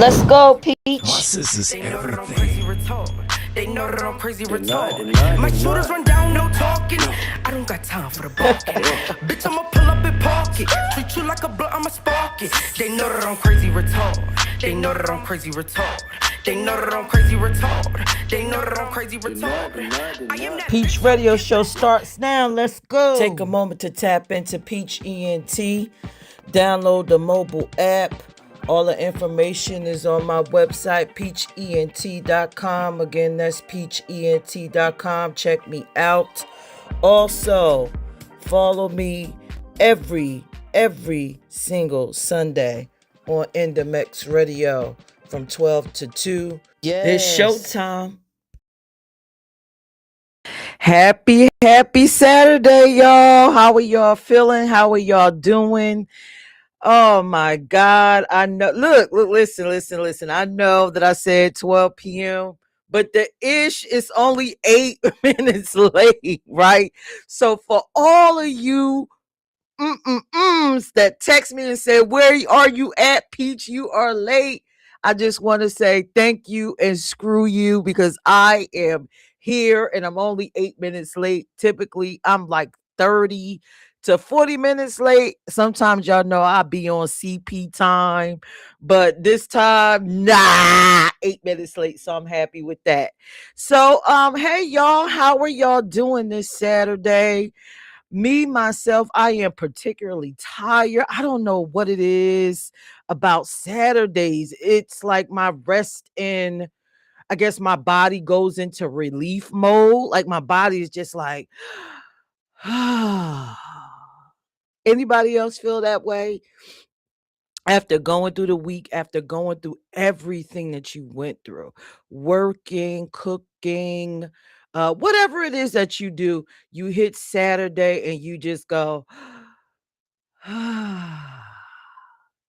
Let's go, Peach. Process is They know that I'm crazy everything. retard. They know that I'm crazy They're not, retard. they're not, My they're shooters not. run down, no talking. I don't got time for the barking. Bitch, I'ma pull up and park it. Treat you like a blunt, I'ma spark it. They know that I'm crazy retard. They know that I'm crazy retard. They know that I'm crazy retard. They know that I'm crazy retard. I am that Peach Radio Show starts now. Let's go. Take a moment to tap into Peach ENT. Download the mobile app. All the information is on my website, peachent.com. Again, that's peachent.com. Check me out. Also, follow me every single Sunday on Endomex Radio from 12 to 2. Yes. It's showtime. Happy Saturday, y'all. How are y'all feeling? How are y'all doing? Oh my God. I know. Look, listen. I know that I said 12 p.m., but the ish is only 8 minutes late, right? So for all of you that text me and said, where are you at, Peach? You are late. I just want to say thank you and screw you, because I am here and I'm only 8 minutes late. Typically, I'm like 30 to 40 minutes late. Sometimes y'all know I be on CP time, but this time, 8 minutes late. So I'm happy with that. So, hey y'all, how are y'all doing this Saturday? Me, myself, I am particularly tired. I don't know what it is about Saturdays. It's like my rest in, I guess my body goes into relief mode. Like my body is just like, anybody else feel that way? After going through the week, after going through everything that you went through, working, cooking, whatever it is that you do, you hit Saturday and you just go,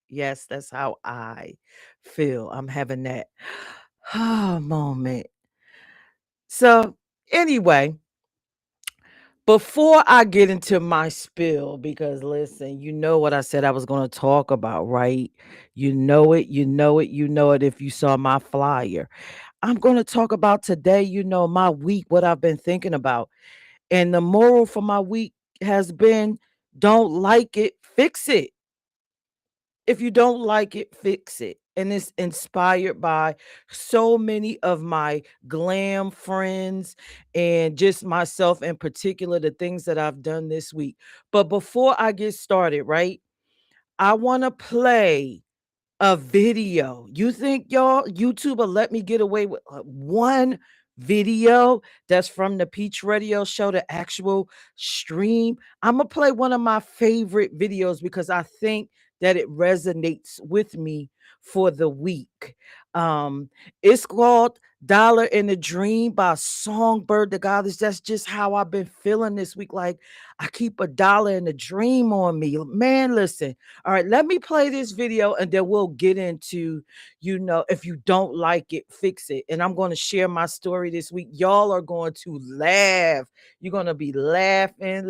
yes, that's how I feel. I'm having that moment. So, anyway, before I get into my spill, because listen, you know what I said I was going to talk about, right? You know it if you saw my flyer. I'm going to talk about today, my week, what I've been thinking about. And the moral for my week has been, don't like it, fix it. If you don't like it, fix it. And it's inspired by so many of my glam friends and just myself in particular, the things that I've done this week. But before I get started, right, I want to play a video. You think y'all YouTube will let me get away with one video that's from the Peach Radio Show, the actual stream? I'm gonna play one of my favorite videos because I think that it resonates with me for the week. It's called Dollar in a Dream by Songbird the Goddess. That's just how I've been feeling this week. Like I keep a dollar in a dream on me. Man, listen. All right, let me play this video and then we'll get into, if you don't like it, fix it. And I'm going to share my story this week. Y'all are going to laugh. You're going to be laughing.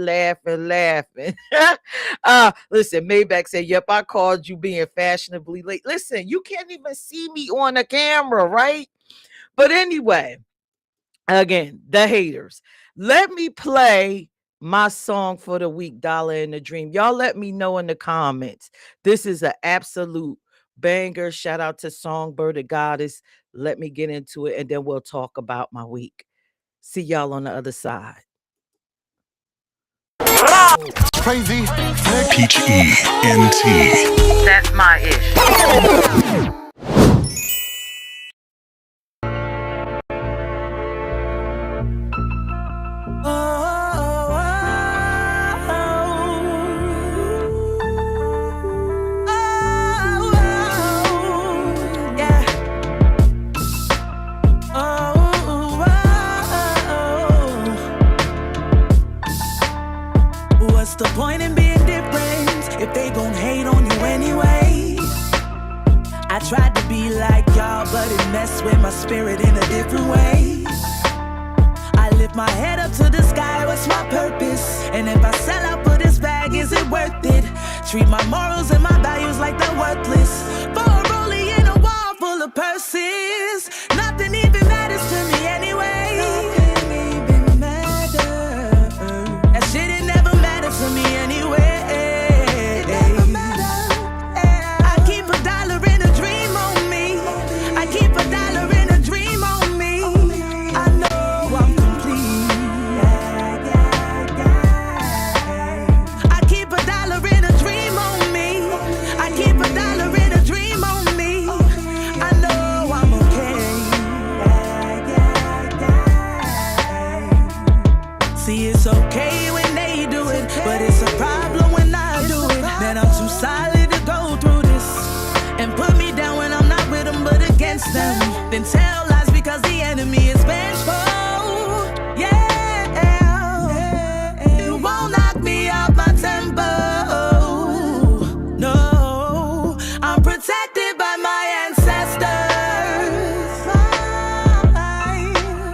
Listen, Maybach said, yep, I called you being fashionably late. Listen, you can't even see me on the camera, right? But anyway, again, the haters. Let me play my song for the week, Dollar in a Dream. Y'all let me know in the comments. This is an absolute banger. Shout out to Songbird the Goddess. Let me get into it and then we'll talk about my week. See y'all on the other side. Crazy. Peach ENT. That's my ish. What's the point in being different if they gon' hate on you anyway? I tried to be like y'all, but it messed with my spirit in a different way. I lift my head up to the sky, what's my purpose? And if I sell out for this bag, is it worth it? Treat my morals and my values like they're worthless. For a rollie in a wall full of the purses. Nothing even matters to me anyway. Nothing even matters. That shit, it never mattered to me anyway. It never mattered. I keep a dollar and a dream on me. I keep a dollar and a dream on me. I know I'm complete. I keep a dollar and a dream on me. I keep a dollar and a dream on me. I know I'm okay. See, it's okay when they do it, but it's a problem when I do it. Then I'm too solid to go through this and put me down when I'm not with them but against them. Then tell lies because the enemy is vengeful. Yeah, it won't knock me off my tempo. No, I'm protected by my ancestors.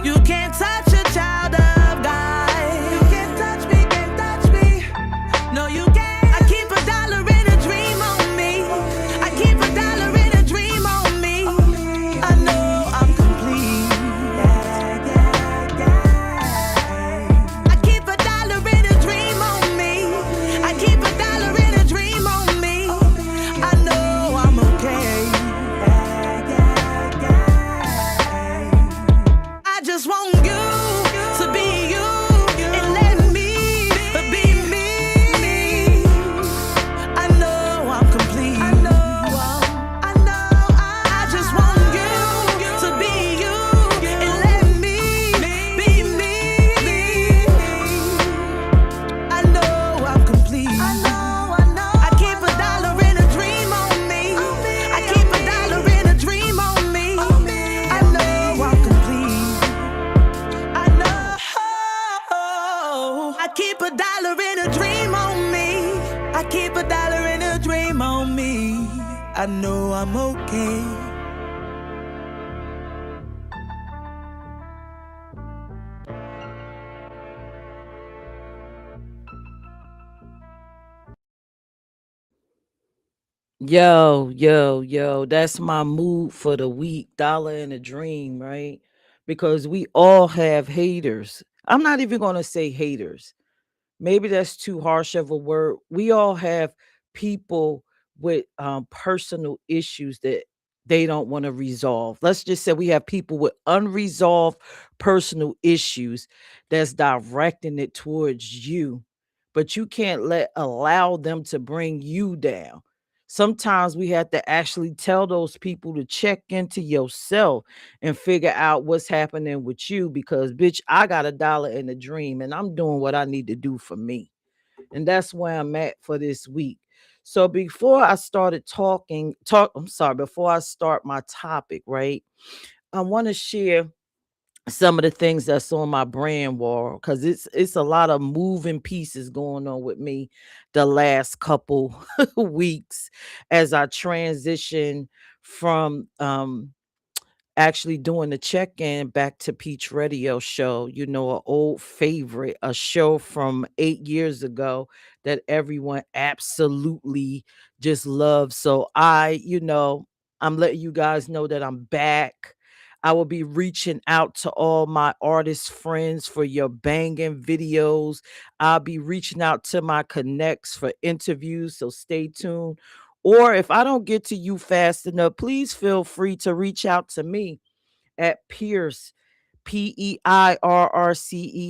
You can't touch a child of God. You can't touch me, can't touch me. No, you can't. I keep a dollar and a dream on me. I keep a dollar and a dream on me. I know I'm complete. I keep a dollar and a dream on me. I keep a dollar and a dream on me. I know I'm okay. I just want you to be you and let me be me. I know I'm complete. I just want you to be you and let me be me. I know I'm complete. I keep a dollar and a dream on me. I keep a dollar and a dream on me. I know I'm complete. I know. I keep a dollar and a dream on me. I keep a dollar and a dream on me. I know I'm okay. Yo, that's my mood for the week. Dollar and a dream, right? Because we all have haters. I'm not even going to say haters. Maybe that's too harsh of a word. We all have people with personal issues that they don't want to resolve. Let's just say we have people with unresolved personal issues that's directing it towards you, but you can't let allow them to bring you down. Sometimes we have to actually tell those people to check into yourself and figure out what's happening with you because bitch, I got a dollar and a dream and I'm doing what I need to do for me. And that's where I'm at for this week. So before I started before I start my topic, right? I want to share some of the things that's on my brand wall because it's a lot of moving pieces going on with me the last couple weeks as I transition from actually doing the check-in back to Peach Radio Show, an old favorite, a show from 8 years ago that everyone absolutely just loves. So I'm letting you guys know that I'm back. I will be reaching out to all my artist friends for your banging videos. I'll be reaching out to my connects for interviews, so stay tuned. Or if I don't get to you fast enough, please feel free to reach out to me at Pierce, Peirrce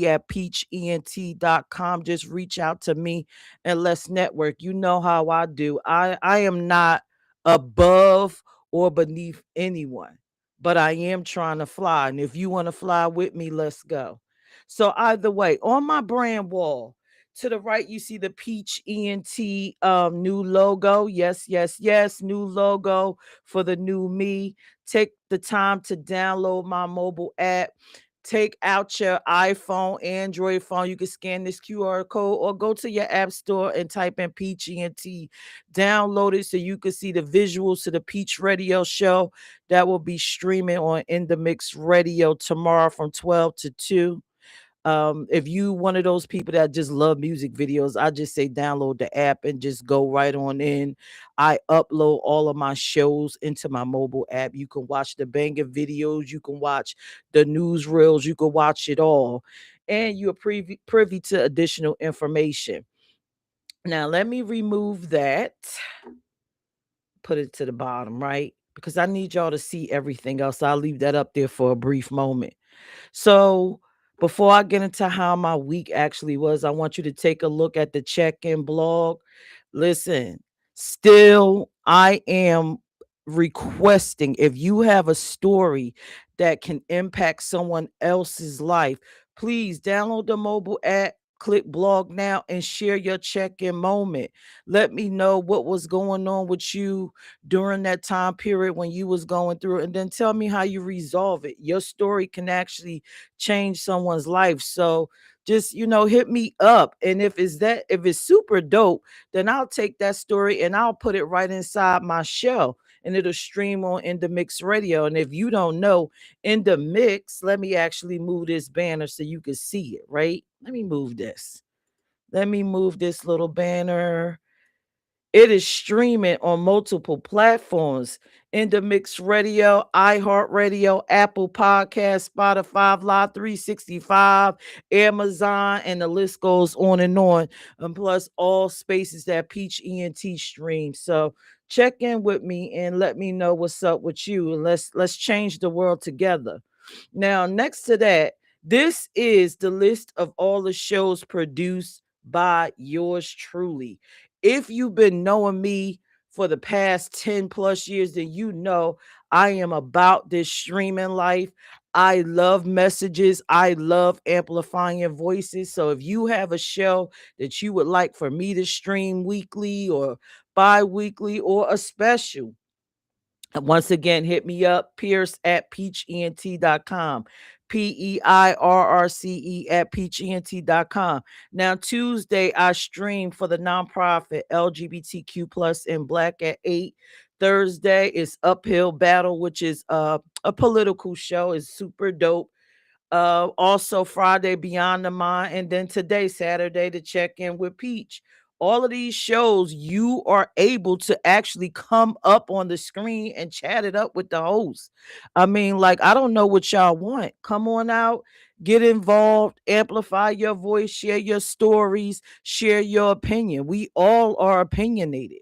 at peachent.com. Just reach out to me and let's network. You know how I do. I am not above or beneath anyone, but I am trying to fly. And if you want to fly with me, let's go. So either way, on my brand wall, to the right, you see the Peach ENT new logo. Yes, new logo for the new me. Take the time to download my mobile app. Take out your iPhone, Android phone. You can scan this QR code or go to your app store and type in Peach ENT. Download it so you can see the visuals to the Peach Radio Show that will be streaming on In the Mix Radio tomorrow from 12 to 2. If you one of those people that just love music videos, I just say download the app and just go right on in. I upload all of my shows into my mobile app. You can watch the banger videos, you can watch the news reels, you can watch it all, and you're privy to additional information. Now, let me remove that, put it to the bottom, right? Because I need y'all to see everything else. I'll leave that up there for a brief moment. So, before I get into how my week actually was, I want you to take a look at the check-in blog. Listen, still, I am requesting if you have a story that can impact someone else's life, please download the mobile app, click blog now, and share your check-in moment. Let me know what was going on with you during that time period when you was going through it, and then tell me how you resolve it. Your story can actually change someone's life. So just hit me up, and if it's super dope, then I'll take that story and I'll put it right inside my show, and it'll stream on In the Mix Radio. And if you don't know In the Mix, let me actually move this banner so you can see it. Right, let me move this little banner. It is streaming on multiple platforms: In the Mix Radio, iHeartRadio, Apple Podcast, Spotify, Live 365, Amazon, and the list goes on. And plus all spaces that Peach ENT streams. So check in with me and let me know what's up with you. And let's change the world together. Now, next to that, this is the list of all the shows produced by yours truly. If you've been knowing me for the past 10 plus years, then you know I am about this streaming life. I love messages. I love amplifying voices. So if you have a show that you would like for me to stream weekly or bi-weekly or a special, once again, hit me up, Pierce at peachent.com. PEIRRCE at peachent.com. Now, Tuesday, I stream for the nonprofit LGBTQ plus and Black at 8. Thursday is Uphill Battle, which is a political show. It's super dope. Also Friday, Beyond the Mind, and then today, Saturday, to check in with Peach. All of these shows, you are able to actually come up on the screen and chat it up with the host. I mean, like, I don't know what y'all want. Come on out, get involved, amplify your voice, share your stories, share your opinion. We all are opinionated.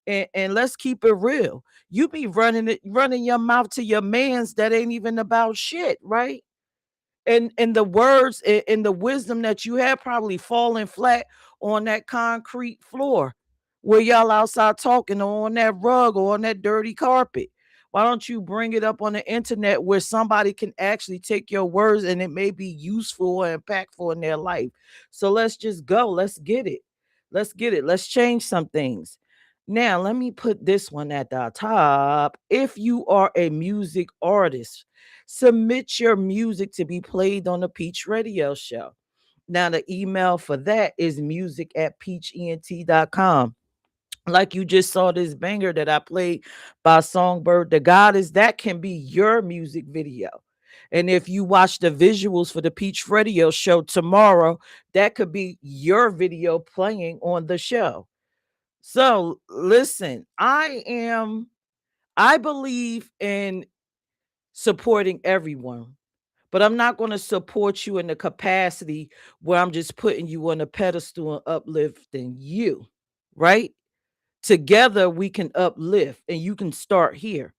And let's keep it real. You be running your mouth to your mans that ain't even about shit, right? And the words and the wisdom that you have probably falling flat on that concrete floor where y'all outside talking, or on that rug, or on that dirty carpet. Why don't you bring it up on the internet where somebody can actually take your words and it may be useful or impactful in their life? So let's just go. Let's get it. Let's change some things. Now, let me put this one at the top. If you are a music artist, submit your music to be played on the Peach Radio Show. Now, the email for that is music@peachent.com. Like you just saw this banger that I played by Songbird the Goddess, that can be your music video. And if you watch the visuals for the Peach Radio Show tomorrow, that could be your video playing on the show. So listen, I believe in supporting everyone, but I'm not going to support you in the capacity where I'm just putting you on a pedestal and uplifting you, right? Together we can uplift, and you can start here.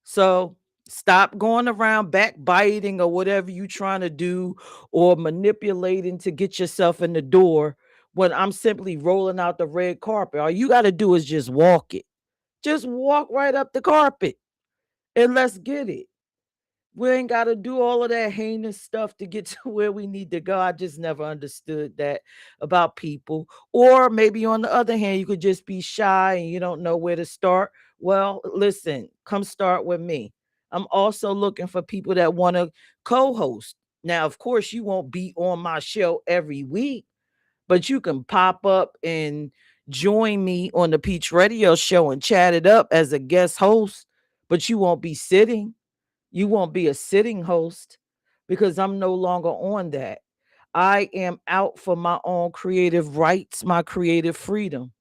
So stop going around backbiting or whatever you trying to do, or manipulating to get yourself in the door when I'm simply rolling out the red carpet. All you got to do is just walk it. Just walk right up the carpet and let's get it. We ain't got to do all of that heinous stuff to get to where we need to go. I just never understood that about people. Or maybe on the other hand, you could just be shy and you don't know where to start. Well, listen, come start with me. I'm also looking for people that want to co-host. Now, of course, you won't be on my show every week, but you can pop up and join me on the Peach Radio Show and chat it up as a guest host, but you won't be sitting. You won't be a sitting host, because I'm no longer on that. I am out for my own creative rights, my creative freedom.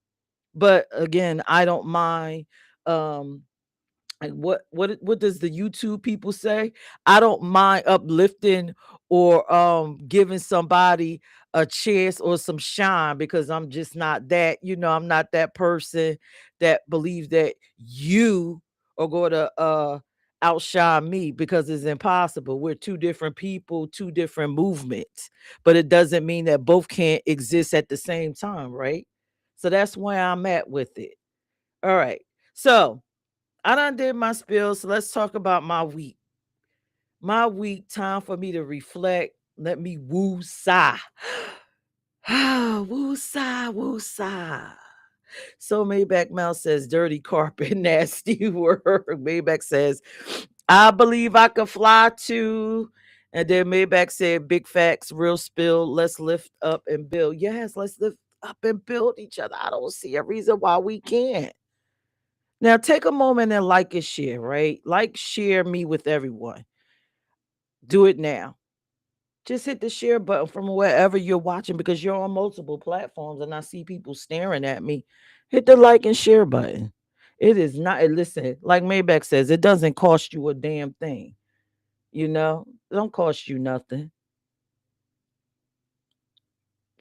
But again, I don't mind like what does the YouTube people say? I don't mind uplifting or giving somebody a chance or some shine because I'm just not that, I'm not that person that believes that you are going to outshine me because it's impossible. We're two different people, two different movements, but it doesn't mean that both can't exist at the same time, right? So that's where I'm at with it. All right. So I done did my spill, so let's talk about my week. My week, time for me to reflect. Let me woo-sigh. Woo-sigh, woo-sigh. So Maybach Mel says, dirty carpet, nasty word. Maybach says, I believe I could fly too. And then Maybach said, big facts, real spill. Let's lift up and build. Yes, let's lift up and build each other. I don't see a reason why we can't. Now take a moment and like and share, right? Like, share me with everyone. Do it now. Just hit the share button from wherever you're watching because you're on multiple platforms and I see people staring at me. Hit the like and share button. It is not, listen, like Maybach says, it doesn't cost you a damn thing. It don't cost you nothing.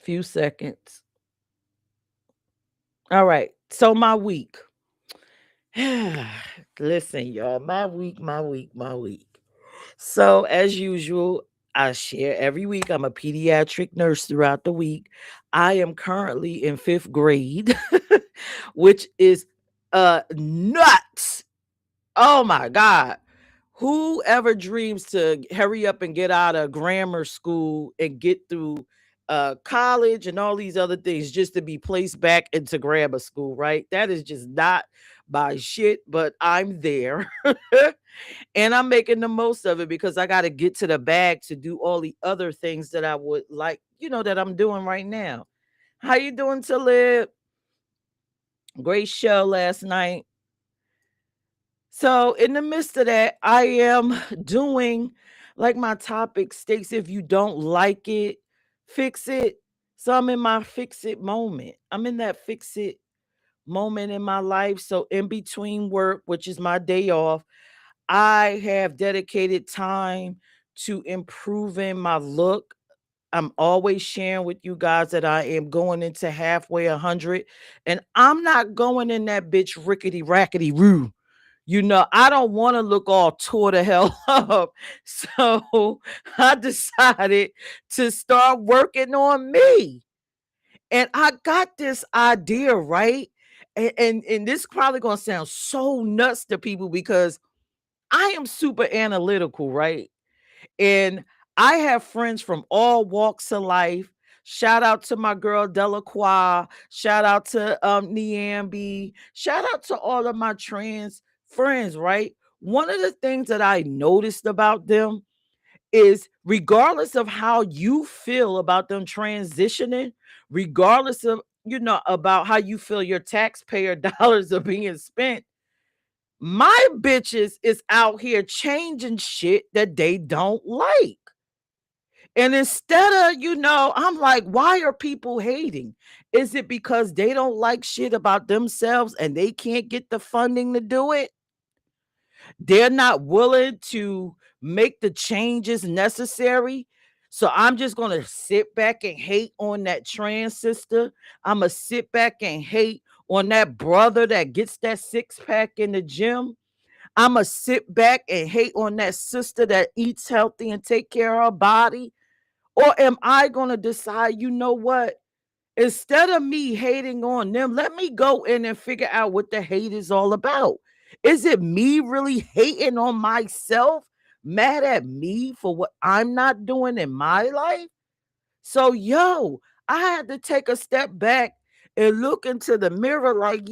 Few seconds. All right. So my week. Listen, y'all, my week. So as usual, I share every week. I'm a pediatric nurse throughout the week. I am currently in 5th grade, which is nuts. Oh my God. Whoever dreams to hurry up and get out of grammar school and get through college and all these other things just to be placed back into grammar school, right? That is just not my shit, but I'm there. And I'm making the most of it because I got to get to the bag to do all the other things that I would like, that I'm doing right now. How you doing, Talib? Great show last night. So in the midst of that, I am doing, like my topic states, if you don't like it, fix it. So I'm in my fix it moment. I'm in that fix it moment in my life. So in between work, which is my day off, I have dedicated time to improving my look. I'm always sharing with you guys that I am going into halfway 100, and I'm not going in that bitch rickety rackety roo. I don't want to look all tore the hell up. So I decided to start working on me. And I got this idea, right? And this is probably going to sound so nuts to people because I am super analytical, right? And I have friends from all walks of life. Shout out to my girl Delacroix. Shout out to Niambi. Shout out to all of my trans friends, right? One of the things that I noticed about them is regardless of how you feel about them transitioning, regardless of, about how you feel your taxpayer dollars are being spent, my bitches is out here changing shit that they don't like. And instead of, I'm like, why are people hating? Is it because they don't like shit about themselves and they can't get the funding to do it? They're not willing to make the changes necessary. So I'm just going to sit back and hate on that trans sister. I'm going to sit back and hate on that brother that gets that 6-pack in the gym. I'm going to sit back and hate on that sister that eats healthy and take care of her body. Or am I going to decide, you know what? Instead of me hating on them, let me go in and figure out what the hate is all about. Is it me really hating on myself, mad at me for what I'm not doing in my life? So, I had to take a step back and look into the mirror like,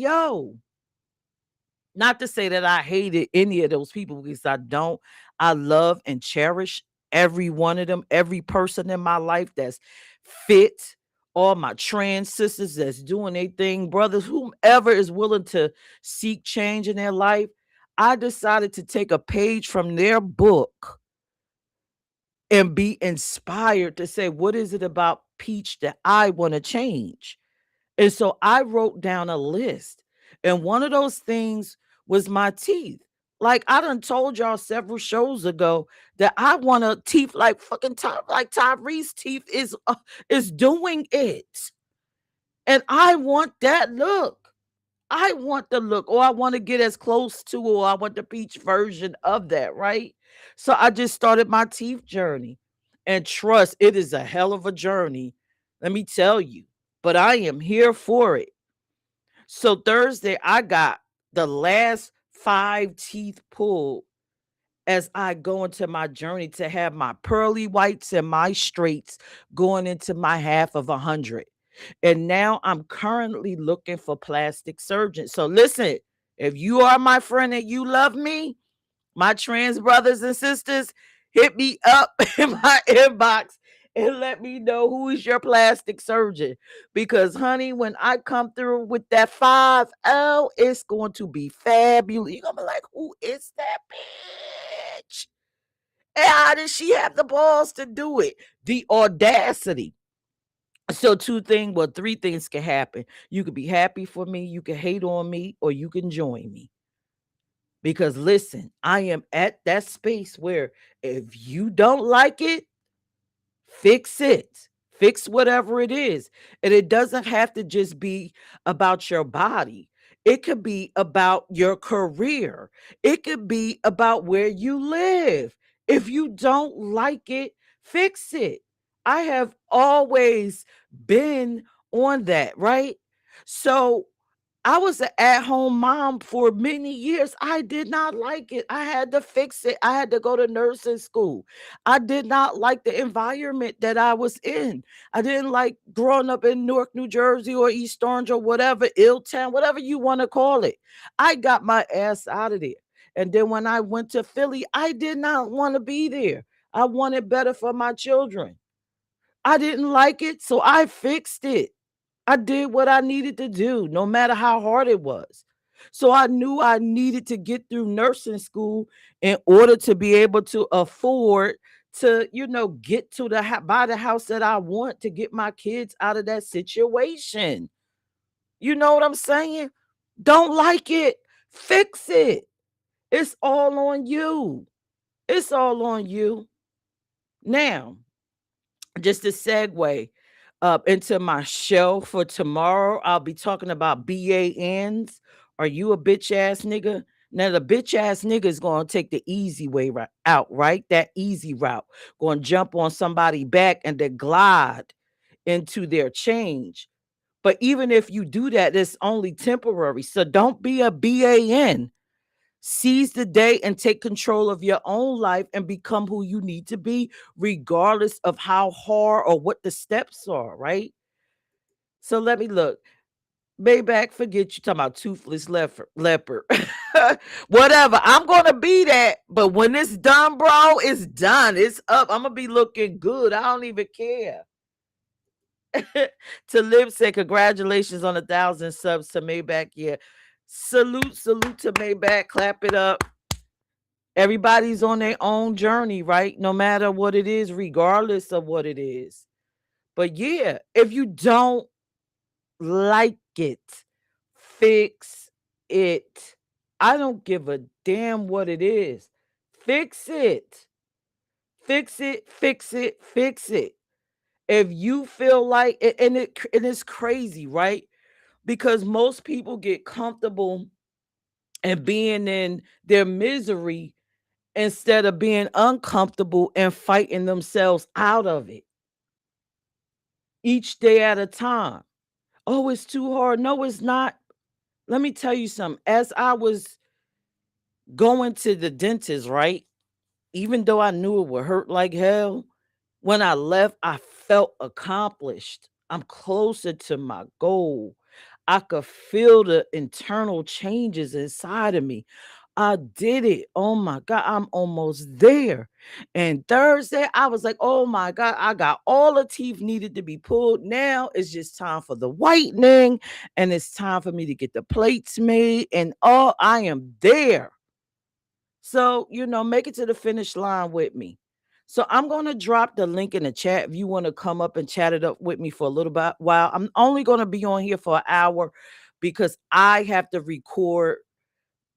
not to say that I hated any of those people because I don't. I love and cherish every one of them, every person in my life that's fit, all my trans sisters that's doing their thing, brothers, whomever is willing to seek change in their life. I decided to take a page from their book and be inspired to say, what is it about Peach that I want to change? And so I wrote down a list. And one of those things was my teeth. Like I done told y'all several shows ago that I want a teeth like fucking like Tyrese teeth is doing it. And I want that look. I want the look, or I want to get as close to, or I want the Peach version of that, right? So I just started my teeth journey. And trust, it is a hell of a journey. Let me tell you. But I am here for it. So Thursday, I got the last 5 teeth pulled as I go into my journey to have my pearly whites and my straights going into my half of 100. And now I'm currently looking for plastic surgeons. So listen, if you are my friend and you love me, my trans brothers and sisters, hit me up in my inbox and let me know who is your plastic surgeon. Because, honey, when I come through with that 5L, it's going to be fabulous. You're going to be like, who is that bitch? And how does she have the balls to do it? The audacity. So 3 things can happen. You could be happy for me, you can hate on me, or you can join me. Because listen, I am at that space where if you don't like it, fix it. Fix whatever it is. And it doesn't have to just be about your body. It could be about your career. It could be about where you live. If you don't like it, fix it. I have always been on that, right? So I was an at-home mom for many years. I did not like it. I had to fix it. I had to go to nursing school. I did not like the environment that I was in. I didn't like growing up in Newark, New Jersey, or East Orange, or whatever, Illtown, whatever you want to call it. I got my ass out of there. And then when I went to Philly, I did not want to be there. I wanted better for my children. I didn't like it, so I fixed it. I did what I needed to do, no matter how hard it was. So I knew I needed to get through nursing school in order to be able to afford to, get to buy the house that I want to get my kids out of that situation. You know what I'm saying? Don't like it, fix it. It's all on you. It's all on you. Now, just a segue up into my show for tomorrow. I'll be talking about BANs. Are you a bitch ass nigga? Now the bitch ass nigga is going to take the easy way out, right? That easy route. Going to jump on somebody back and then glide into their change. But even if you do that, it's only temporary. So don't be a BAN. Seize the day and take control of your own life and become who you need to be, regardless of how hard or what the steps are, right? So let me look. Maybach, forget you talking about toothless leopard. Whatever. I'm gonna be that. But when it's done, bro, it's done. It's up. I'm gonna be looking good. I don't even care. To Live said, congratulations on 1,000 subs to Maybach. Yeah. Salute to Maybach. Clap it up. Everybody's on their own journey, right? No matter what it is, regardless of what it is. But yeah, if you don't like it, fix it. I don't give a damn what it is. Fix it. Fix it, fix it, fix it. If you feel like and it's crazy, right? Because most people get comfortable and being in their misery instead of being uncomfortable and fighting themselves out of it. Each day at a time. Oh, it's too hard. No, it's not. Let me tell you something. As I was going to the dentist, right? Even though I knew it would hurt like hell, when I left, I felt accomplished. I'm closer to my goal. I could feel the internal changes inside of me. I did it. Oh my God, I'm almost there. And Thursday, I was like, oh my God, I got all the teeth needed to be pulled. Now it's just time for the whitening, and it's time for me to get the plates made. And I am there. So, make it to the finish line with me. So I'm going to drop the link in the chat if you want to come up and chat it up with me for a little bit while. I'm only going to be on here for an hour because I have to record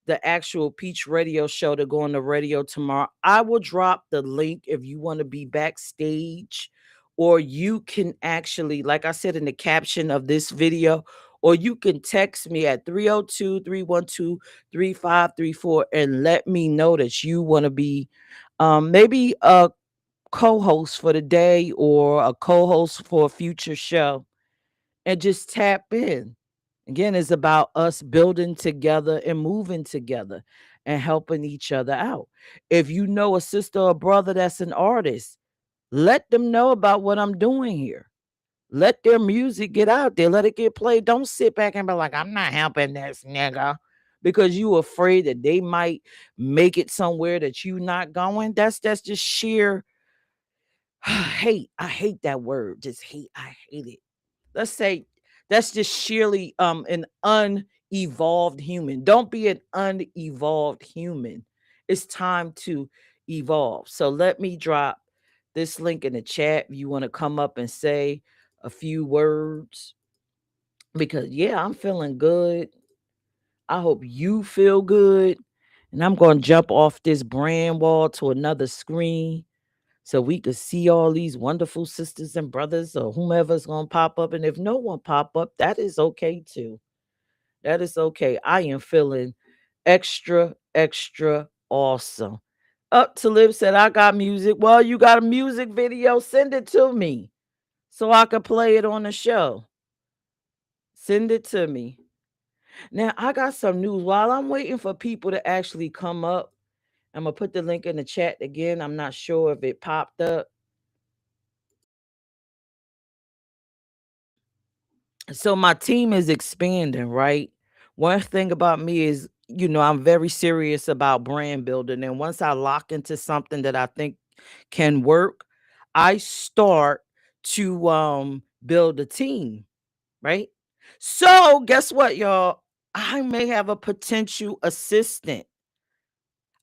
the actual Peach Radio show to go on the radio tomorrow. I will drop the link if you want to be backstage, or you can actually, like I said in the caption of this video, or you can text me at 302-312-3534 and let me know that you want to be maybe a co-host for the day or a co-host for a future show, and just tap in. Again, it's about us building together and moving together and helping each other out. If you know a sister or brother that's an artist, let them know about what I'm doing here. Let their music get out there. Let it get played. Don't sit back and be like, I'm not helping this nigga, because you afraid that they might make it somewhere that you not going. That's just sheer hate. I hate that word. Just hate. I hate it. Let's say that's just sheerly an unevolved human. Don't be an unevolved human. It's time to evolve. So let me drop this link in the chat if you want to come up and say a few words, because yeah, I'm feeling good. I hope you feel good. And I'm going to jump off this brand wall to another screen so we could see all these wonderful sisters and brothers or whomever's going to pop up. And if no one pop up, that is okay too. That is okay. I am feeling extra, extra awesome. Up to Liv said, I got music. Well, you got a music video? Send it to me so I could play it on the show. Send it to me. Now, I got some news. While I'm waiting for people to actually come up, I'm going to put the link in the chat again. I'm not sure if it popped up. So my team is expanding, right? One thing about me is, I'm very serious about brand building. And once I lock into something that I think can work, I start to build a team, right? So guess what, y'all? I may have a potential assistant.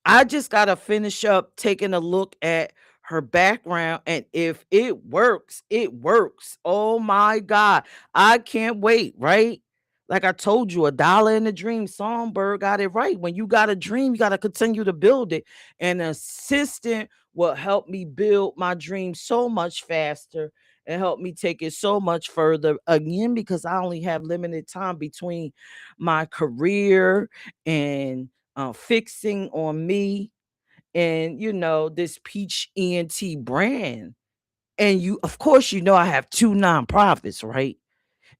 I just got to finish up taking a look at her background. And if it works, it works. Oh my God. I can't wait, right? Like I told you, $1 in a Dream. Songbird got it right. When you got a dream, you got to continue to build it. An assistant will help me build my dream so much faster and help me take it so much further. Again, because I only have limited time between my career and fixing on me and this Peach ENT brand. And of course, I have 2 nonprofits, right?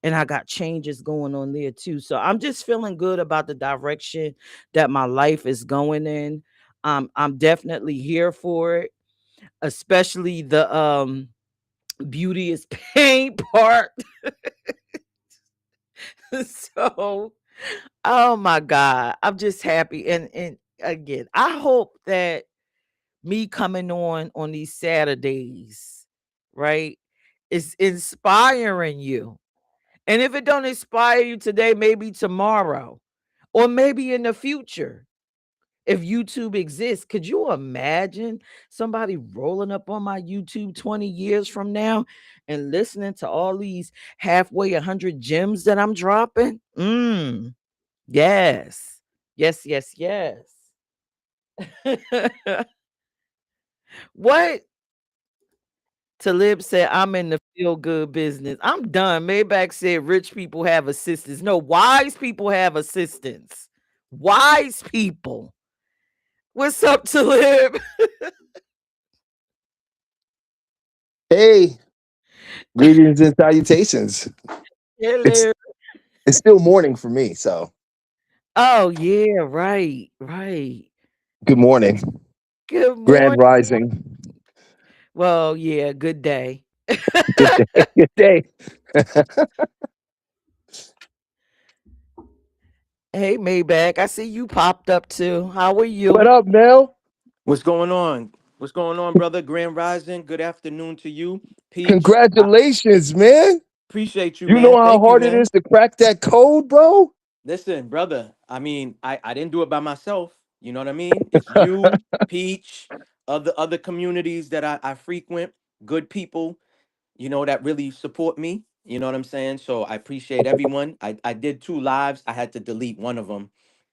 And I got changes going on there too. So I'm just feeling good about the direction that my life is going in. I'm definitely here for it, especially the beauty is pain part. So, oh my God, I'm just happy. And again, I hope that me coming on these Saturdays, right, is inspiring you. And if it don't inspire you today, maybe tomorrow, or maybe in the future, if YouTube exists. Could you imagine somebody rolling up on my YouTube 20 years from now and listening to all these halfway 100 gems that I'm dropping? Yes. Yes, yes, yes. What? Talib said, I'm in the feel good business. I'm done. Maybach said, rich people have assistants. No, wise people have assistants. Wise people. What's up, Talib? Hey, greetings and salutations. It's Hello. it's still morning for me, so Oh, yeah, right, right. good morning. Good Grand morning. rising. Well, yeah, good day. Good day. Good day. Hey, Maybach, I see you popped up too. How are you? What up, Mel? What's going on? What's going on, brother? Grand Rising. Good afternoon to you. Peach. Congratulations, man. Appreciate you, You man. know how Thank hard you, it man. is to crack that code, bro? Listen, brother. I mean, I didn't do it by myself. You know what I mean? It's you, Peach, other communities that I frequent, good people, that really support me. You know what I'm saying? So I appreciate everyone. I did 2 lives. I had to delete one of them,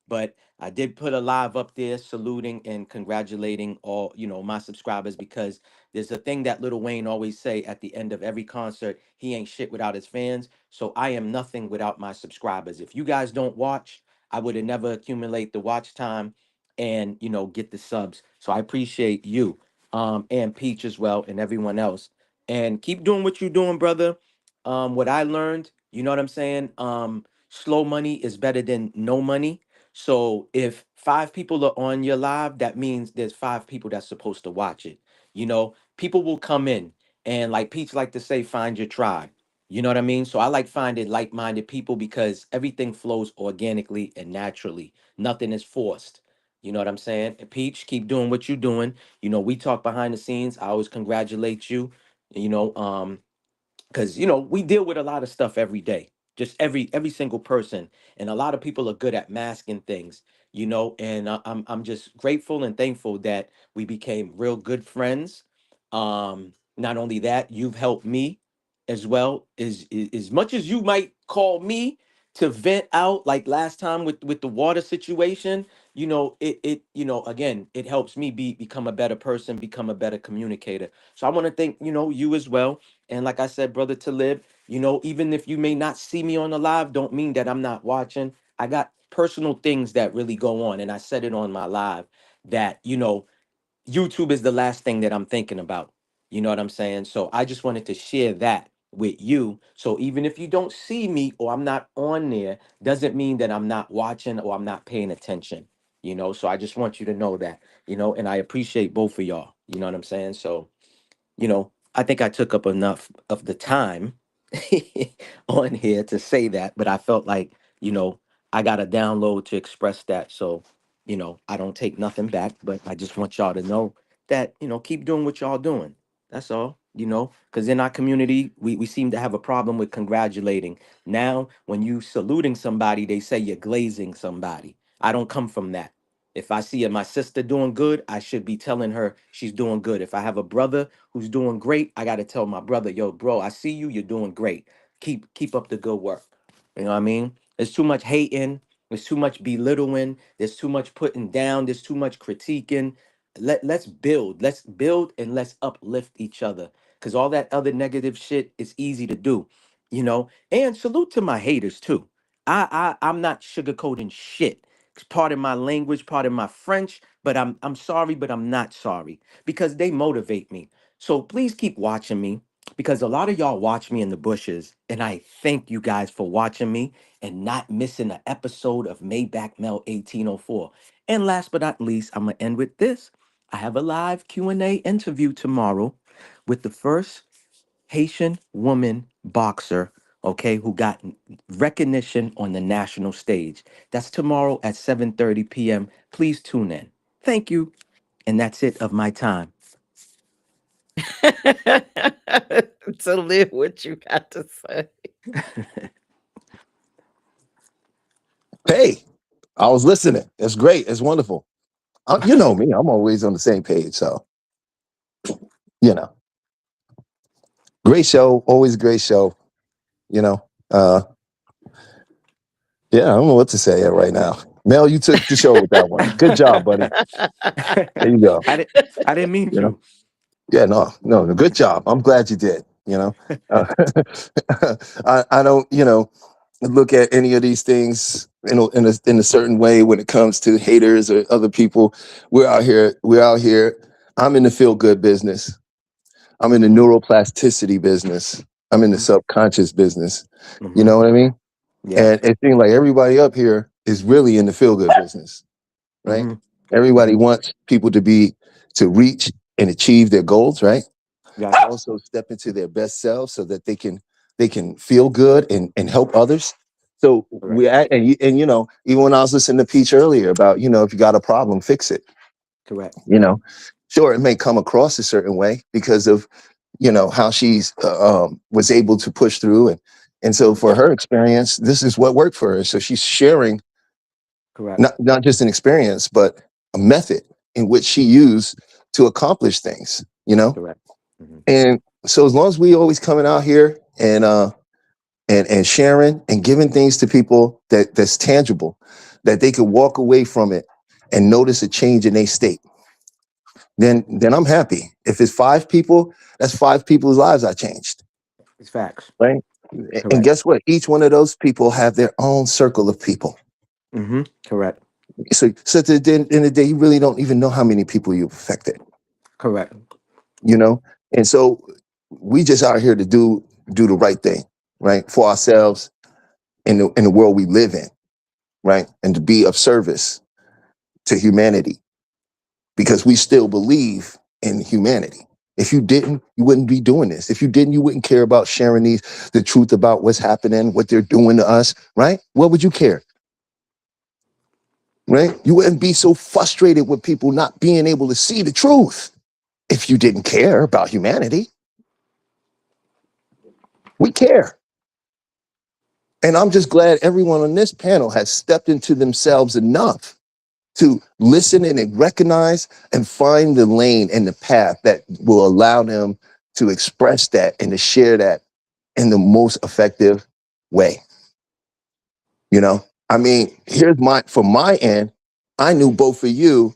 but I did put a live up there saluting and congratulating all, my subscribers, because there's a thing that Lil Wayne always say at the end of every concert, he ain't shit without his fans. So I am nothing without my subscribers. If you guys don't watch, I would have never accumulate the watch time and, get the subs. So I appreciate you, and Peach as well, and everyone else, and keep doing what you're doing, brother. What I learned, you know what I'm saying? Slow money is better than no money. So if 5 people are on your live, that means there's 5 people that's supposed to watch it. People will come in, and like Pete's like to say, find your tribe. You know what I mean? So I like finding like-minded people because everything flows organically and naturally. Nothing is forced. You know what I'm saying? And Peach, keep doing what you're doing. We talk behind the scenes. I always congratulate you. you know um because we deal with a lot of stuff every day, just every single person, and a lot of people are good at masking things. And I'm just grateful and thankful that we became real good friends. Not only that, you've helped me as well, as much as you might call me to vent out, like last time with the water situation. Again, it helps me become a better person, become a better communicator. So I want to thank you as well. And like I said, brother Talib, even if you may not see me on the live, don't mean that I'm not watching. I got personal things that really go on. And I said it on my live that, YouTube is the last thing that I'm thinking about. You know what I'm saying? So I just wanted to share that with you. So even if you don't see me or I'm not on there, doesn't mean that I'm not watching or I'm not paying attention. So I just want you to know that, and I appreciate both of y'all. You know what I'm saying? So I think I took up enough of the time on here to say that, but I felt like, I got a download to express that. So, I don't take nothing back, but I just want y'all to know that, keep doing what y'all doing. That's all, because in our community, we seem to have a problem with congratulating. Now, when you saluting somebody, they say you're glazing somebody. I don't come from that. If I see my sister doing good, I should be telling her she's doing good. If I have a brother who's doing great, I got to tell my brother, yo, bro, I see you. You're doing great. Keep up the good work. You know what I mean? There's too much hating. There's too much belittling. There's too much putting down. There's too much critiquing. Let's build. Let's build and let's uplift each other. Because all that other negative shit is easy to do. And salute to my haters too. I'm not sugarcoating shit. It's part of my language, part of my French, but I'm sorry, but I'm not sorry because they motivate me. So please keep watching me because a lot of y'all watch me in the bushes, and I thank you guys for watching me and not missing an episode of Maybach Mel 1804. And last but not least, I'm gonna end with this. I have a live Q&A interview tomorrow with the first Haitian woman boxer, okay, who got recognition on the national stage. That's tomorrow at 7:30 p.m. Please tune in. Thank you. And that's it of my time. To live what you got to say. Hey, I was listening. It's great. It's wonderful. You know me. I'm always on the same page. So, great show. Always a great show. Yeah, I don't know what to say right now. Mel, you took the show with that one. Good job, buddy. There you go. I didn't mean You to. know? Yeah, no, good job. I'm glad you did. I don't, look at any of these things in a certain way when it comes to haters or other people. We're out here. I'm in the feel good business. I'm in the neuroplasticity business. I'm in the subconscious business. You know what I mean? Yeah. And it seems like everybody up here is really in the feel good business, right? Everybody wants people to reach and achieve their goals, right? Gotcha. Also step into their best selves so that they can feel good and help others. So even when I was listening to Peach earlier about, if you got a problem, fix it. Correct. Sure, it may come across a certain way because of, how she's was able to push through. And so for her experience, this is what worked for her. So she's sharing Correct. not just an experience, but a method in which she used to accomplish things, you know? Correct. Mhm. And so as long as we always coming out here and sharing and giving things to people that's tangible, that they can walk away from it and notice a change in their state, then I'm happy. If it's 5 people, that's 5 people's lives I changed, It's facts. right? And Correct. guess what? Each one of those people have their own circle of people. Mm-hmm. Correct. So at the end of the day, you really don't even know how many people you've affected, Correct. you know? And so we just out here to do the right thing, right? For ourselves in the world we live in, right? And to be of service to humanity, because we still believe in humanity. If you didn't, you wouldn't be doing this. If you didn't, you wouldn't care about sharing the truth about what's happening, what they're doing to us, right? What would you care? Right? You wouldn't be so frustrated with people not being able to see the truth if you didn't care about humanity. We care. And I'm just glad everyone on this panel has stepped into themselves enough to listen and recognize and find the lane and the path that will allow them to express that and to share that in the most effective way. You know, I mean, from my end, I knew both of you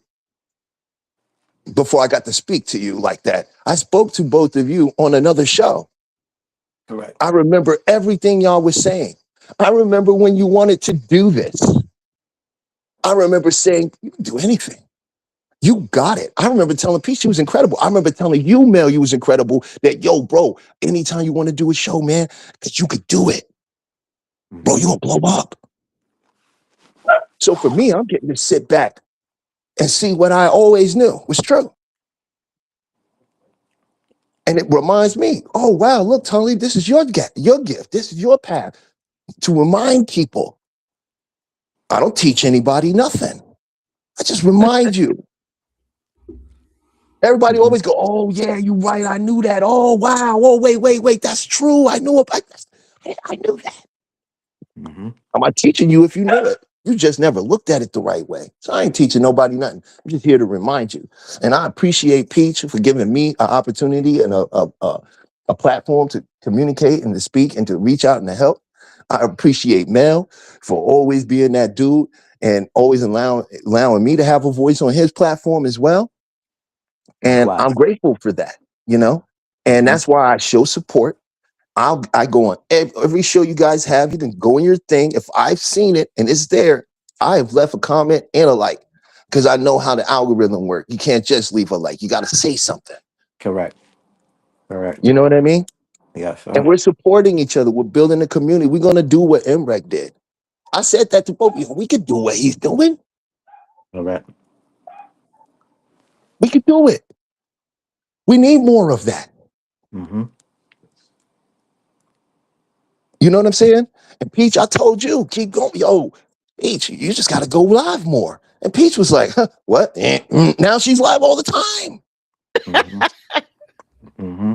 before I got to speak to you like that. I spoke to both of you on another show. Correct. I remember everything y'all was saying. I remember when you wanted to do this. I remember saying, you can do anything. You got it. I remember telling Pete she was incredible. I remember telling you, Mel, you was incredible. That, yo, bro, anytime you want to do a show, man, that you could do it. Bro, you gonna blow up. So for me, I'm getting to sit back and see what I always knew was true. And it reminds me, oh, wow, look, Tony, this is your gift. This is your path to remind people. I don't teach anybody nothing. I just remind you. Everybody always go, oh, yeah, you're right. I knew that. Oh, wow. Oh, wait. That's true. I knew about that. I knew that. Mm-hmm. I'm not teaching you if you know it. You just never looked at it the right way. So I ain't teaching nobody nothing. I'm just here to remind you. And I appreciate Peach for giving me an opportunity and a platform to communicate and to speak and to reach out and to help. I appreciate Mel for always being that dude and always allowing me to have a voice on his platform as well. And Wow. I'm grateful for that, you know? And that's why I show support. I go on every show you guys have. You can go in your thing. If I've seen it and it's there, I have left a comment and a like because I know how the algorithm works. You can't just leave a like. You got to say something. Correct. You know what I mean? Yes. Sir. And we're supporting each other. We're building a community. We're going to do what MREC did. I said that to both of you. We could do what he's doing. Correct. We could do it. We need more of that. Mm-hmm. You know what I'm saying? And Peach, I told you, keep going. Yo, Peach, you just got to go live more. And Peach was like, huh, what? Now she's live all the time. Mm-hmm. Mm-hmm.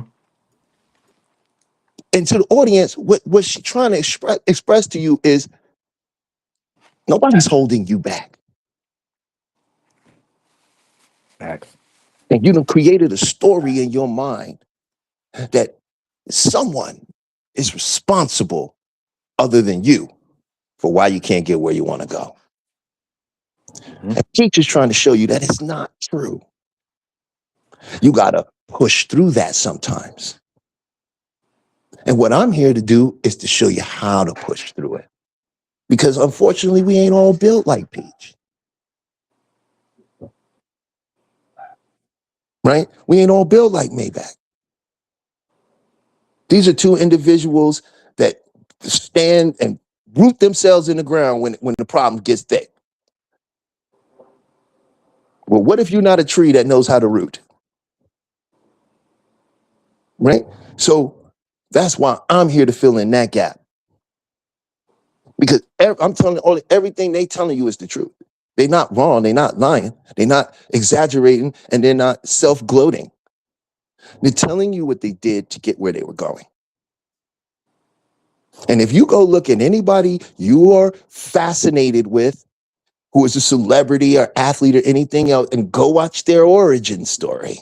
And to the audience, what she's trying to express to you is nobody's holding you back. Facts. And you done created a story in your mind that someone is responsible other than you for why you can't get where you want to go. Mm-hmm. And Peach is trying to show you that it's not true. You got to push through that sometimes. And what I'm here to do is to show you how to push through it. Because unfortunately, we ain't all built like Peach. Right? We ain't all built like Maybach. These are two individuals that stand and root themselves in the ground when the problem gets thick. Well, what if you're not a tree that knows how to root? Right? So that's why I'm here to fill in that gap. Because I'm telling you, everything they telling you is the truth. They're not wrong. They're not lying. They're not exaggerating, and they're not self-gloating. They're telling you what they did to get where they were going. And if you go look at anybody you are fascinated with who is a celebrity or athlete or anything else, and go watch their origin story.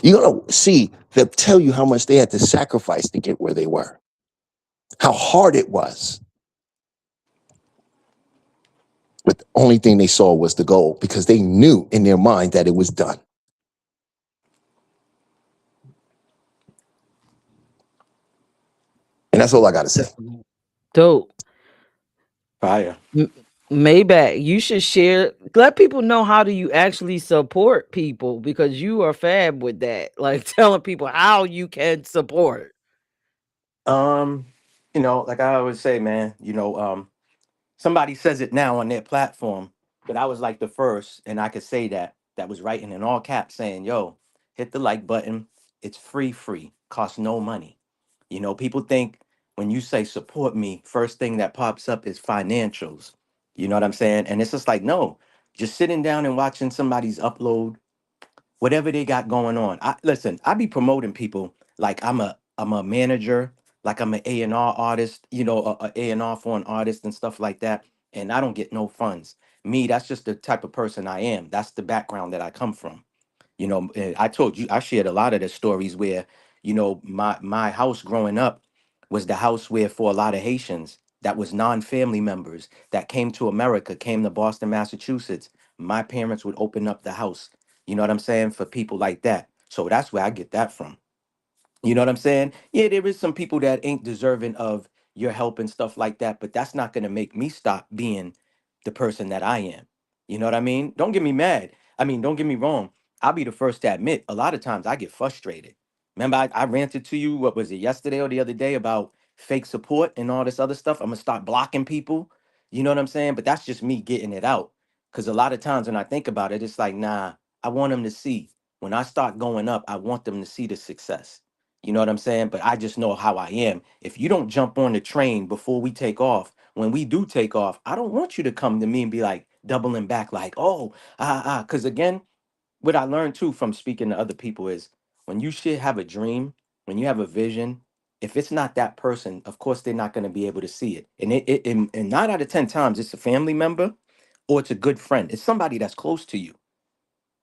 You're going to see, they'll tell you how much they had to sacrifice to get where they were, how hard it was. But the only thing they saw was the goal, because they knew in their mind that it was done. And that's all I got to say. Dope. Fire. Maybach, you should share. Let people know how do you actually support people, because you are fab with that. Like telling people how you can support. You know, like I always say, man, you know, somebody says it now on their platform, but I was like the first, and I could say that was writing in all caps saying, yo, hit the like button. It's free, costs no money. You know, people think when you say support me, first thing that pops up is financials. You know what I'm saying? And it's just like, no, just sitting down and watching somebody's upload whatever they got going on. I listen, I be promoting people like I'm a manager, like I'm an A&R artist, you know, a A&R for an artist and stuff like that. And I don't get no funds. Me, that's just the type of person I am. That's the background that I come from. You know, I told you I shared a lot of the stories where, you know, my house growing up was the house where for a lot of Haitians that was non-family members that came to America, came to Boston, Massachusetts. My parents would open up the house. You know what I'm saying? For people like that. So that's where I get that from. You know what I'm saying? Yeah, there is some people that ain't deserving of your help and stuff like that, but that's not going to make me stop being the person that I am. You know what I mean? Don't get me mad. I mean, don't get me wrong. I'll be the first to admit a lot of times I get frustrated. Remember, I ranted to you, what was it, yesterday or the other day about fake support and all this other stuff? I'm going to start blocking people. You know what I'm saying? But that's just me getting it out. Because a lot of times when I think about it, it's like, nah, I want them to see. When I start going up, I want them to see the success. You know what I'm saying? But I just know how I am. If you don't jump on the train before we take off, when we do take off, I don't want you to come to me and be like doubling back, like, oh, Because again, what I learned too from speaking to other people is when you should have a dream, when you have a vision, if it's not that person, of course they're not going to be able to see it. And 9 out of 10 times, it's a family member or it's a good friend. It's somebody that's close to you.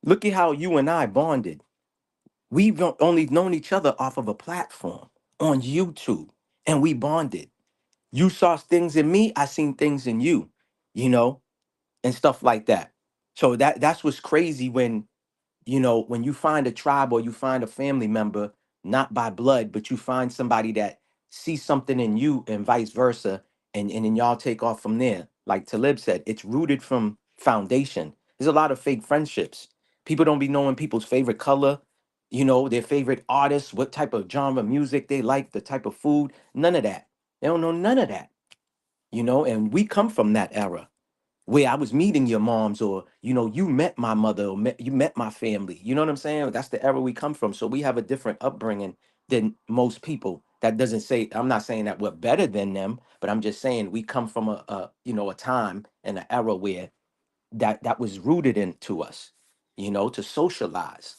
Look at how you and I bonded. We've only known each other off of a platform on YouTube, and we bonded. You saw things in me, I seen things in you, you know, and stuff like that. So that's what's crazy when when you find a tribe or you find a family member, not by blood, but you find somebody that sees something in you and vice versa, and then y'all take off from there. Like Talib said, it's rooted from foundation. There's a lot of fake friendships. People don't be knowing people's favorite color, their favorite artists, what type of genre music they like, the type of food, none of that. They don't know none of that, and we come from that era where I was meeting your moms, or you met my mother, or you met my family. You know what I'm saying? That's the era we come from. So we have a different upbringing than most people. That doesn't say I'm not saying that we're better than them, but I'm just saying we come from a time and an era where that was rooted into us, to socialize.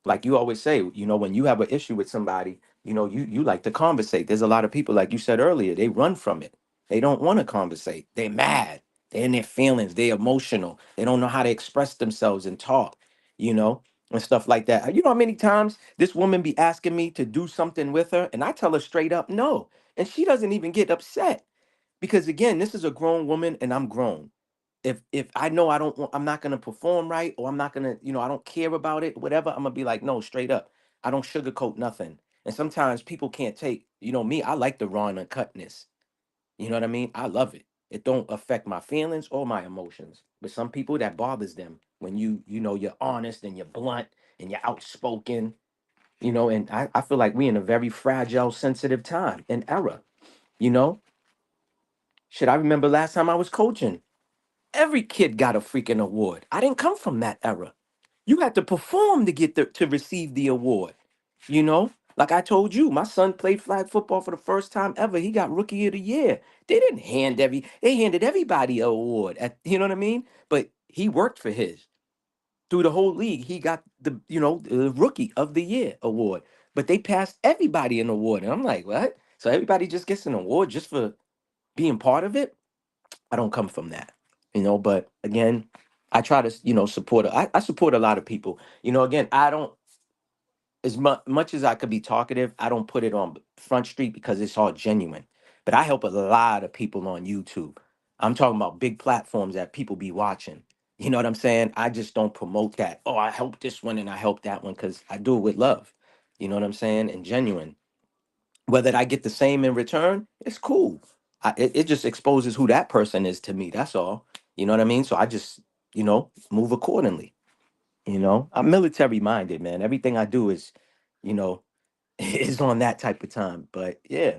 Like you always say, when you have an issue with somebody, you like to conversate. There's a lot of people, like you said earlier, they run from it. They don't want to conversate. They're mad. They're in their feelings. They're emotional. They don't know how to express themselves and talk, you know, and stuff like that. You know how many times this woman be asking me to do something with her, and I tell her straight up no. And she doesn't even get upset because again, this is a grown woman and I'm grown. If I know I'm not gonna perform right, or I'm not gonna, I don't care about it, whatever, I'm gonna be like, no, straight up. I don't sugarcoat nothing. And sometimes people can't take, me, I like the raw and uncutness. You know what I mean? I love it. It don't affect my feelings or my emotions. But some people that bothers them when you're honest and you're blunt and you're outspoken, and I feel like we in a very fragile, sensitive time and era, you know? Shit, I remember last time I was coaching. Every kid got a freaking award. I didn't come from that era. You had to perform to to receive the award. You know, like I told you, my son played flag football for the first time ever. He got rookie of the year. They handed everybody a award. You know what I mean? But he worked for his through the whole league. He got the rookie of the year award. But they passed everybody an award, and I'm like, what? So everybody just gets an award just for being part of it? I don't come from that. But again, I try to, support, I support a lot of people. Again, I don't, as much as I could be talkative, I don't put it on Front Street because it's all genuine. But I help a lot of people on YouTube. I'm talking about big platforms that people be watching. You know what I'm saying? I just don't promote that. Oh, I help this one and I help that one because I do it with love. You know what I'm saying? And genuine. Whether I get the same in return, it's cool. It just exposes who that person is to me. That's all. You know what I mean? So I just, move accordingly. I'm military minded, man. Everything I do is, you know, is on that type of time. But yeah,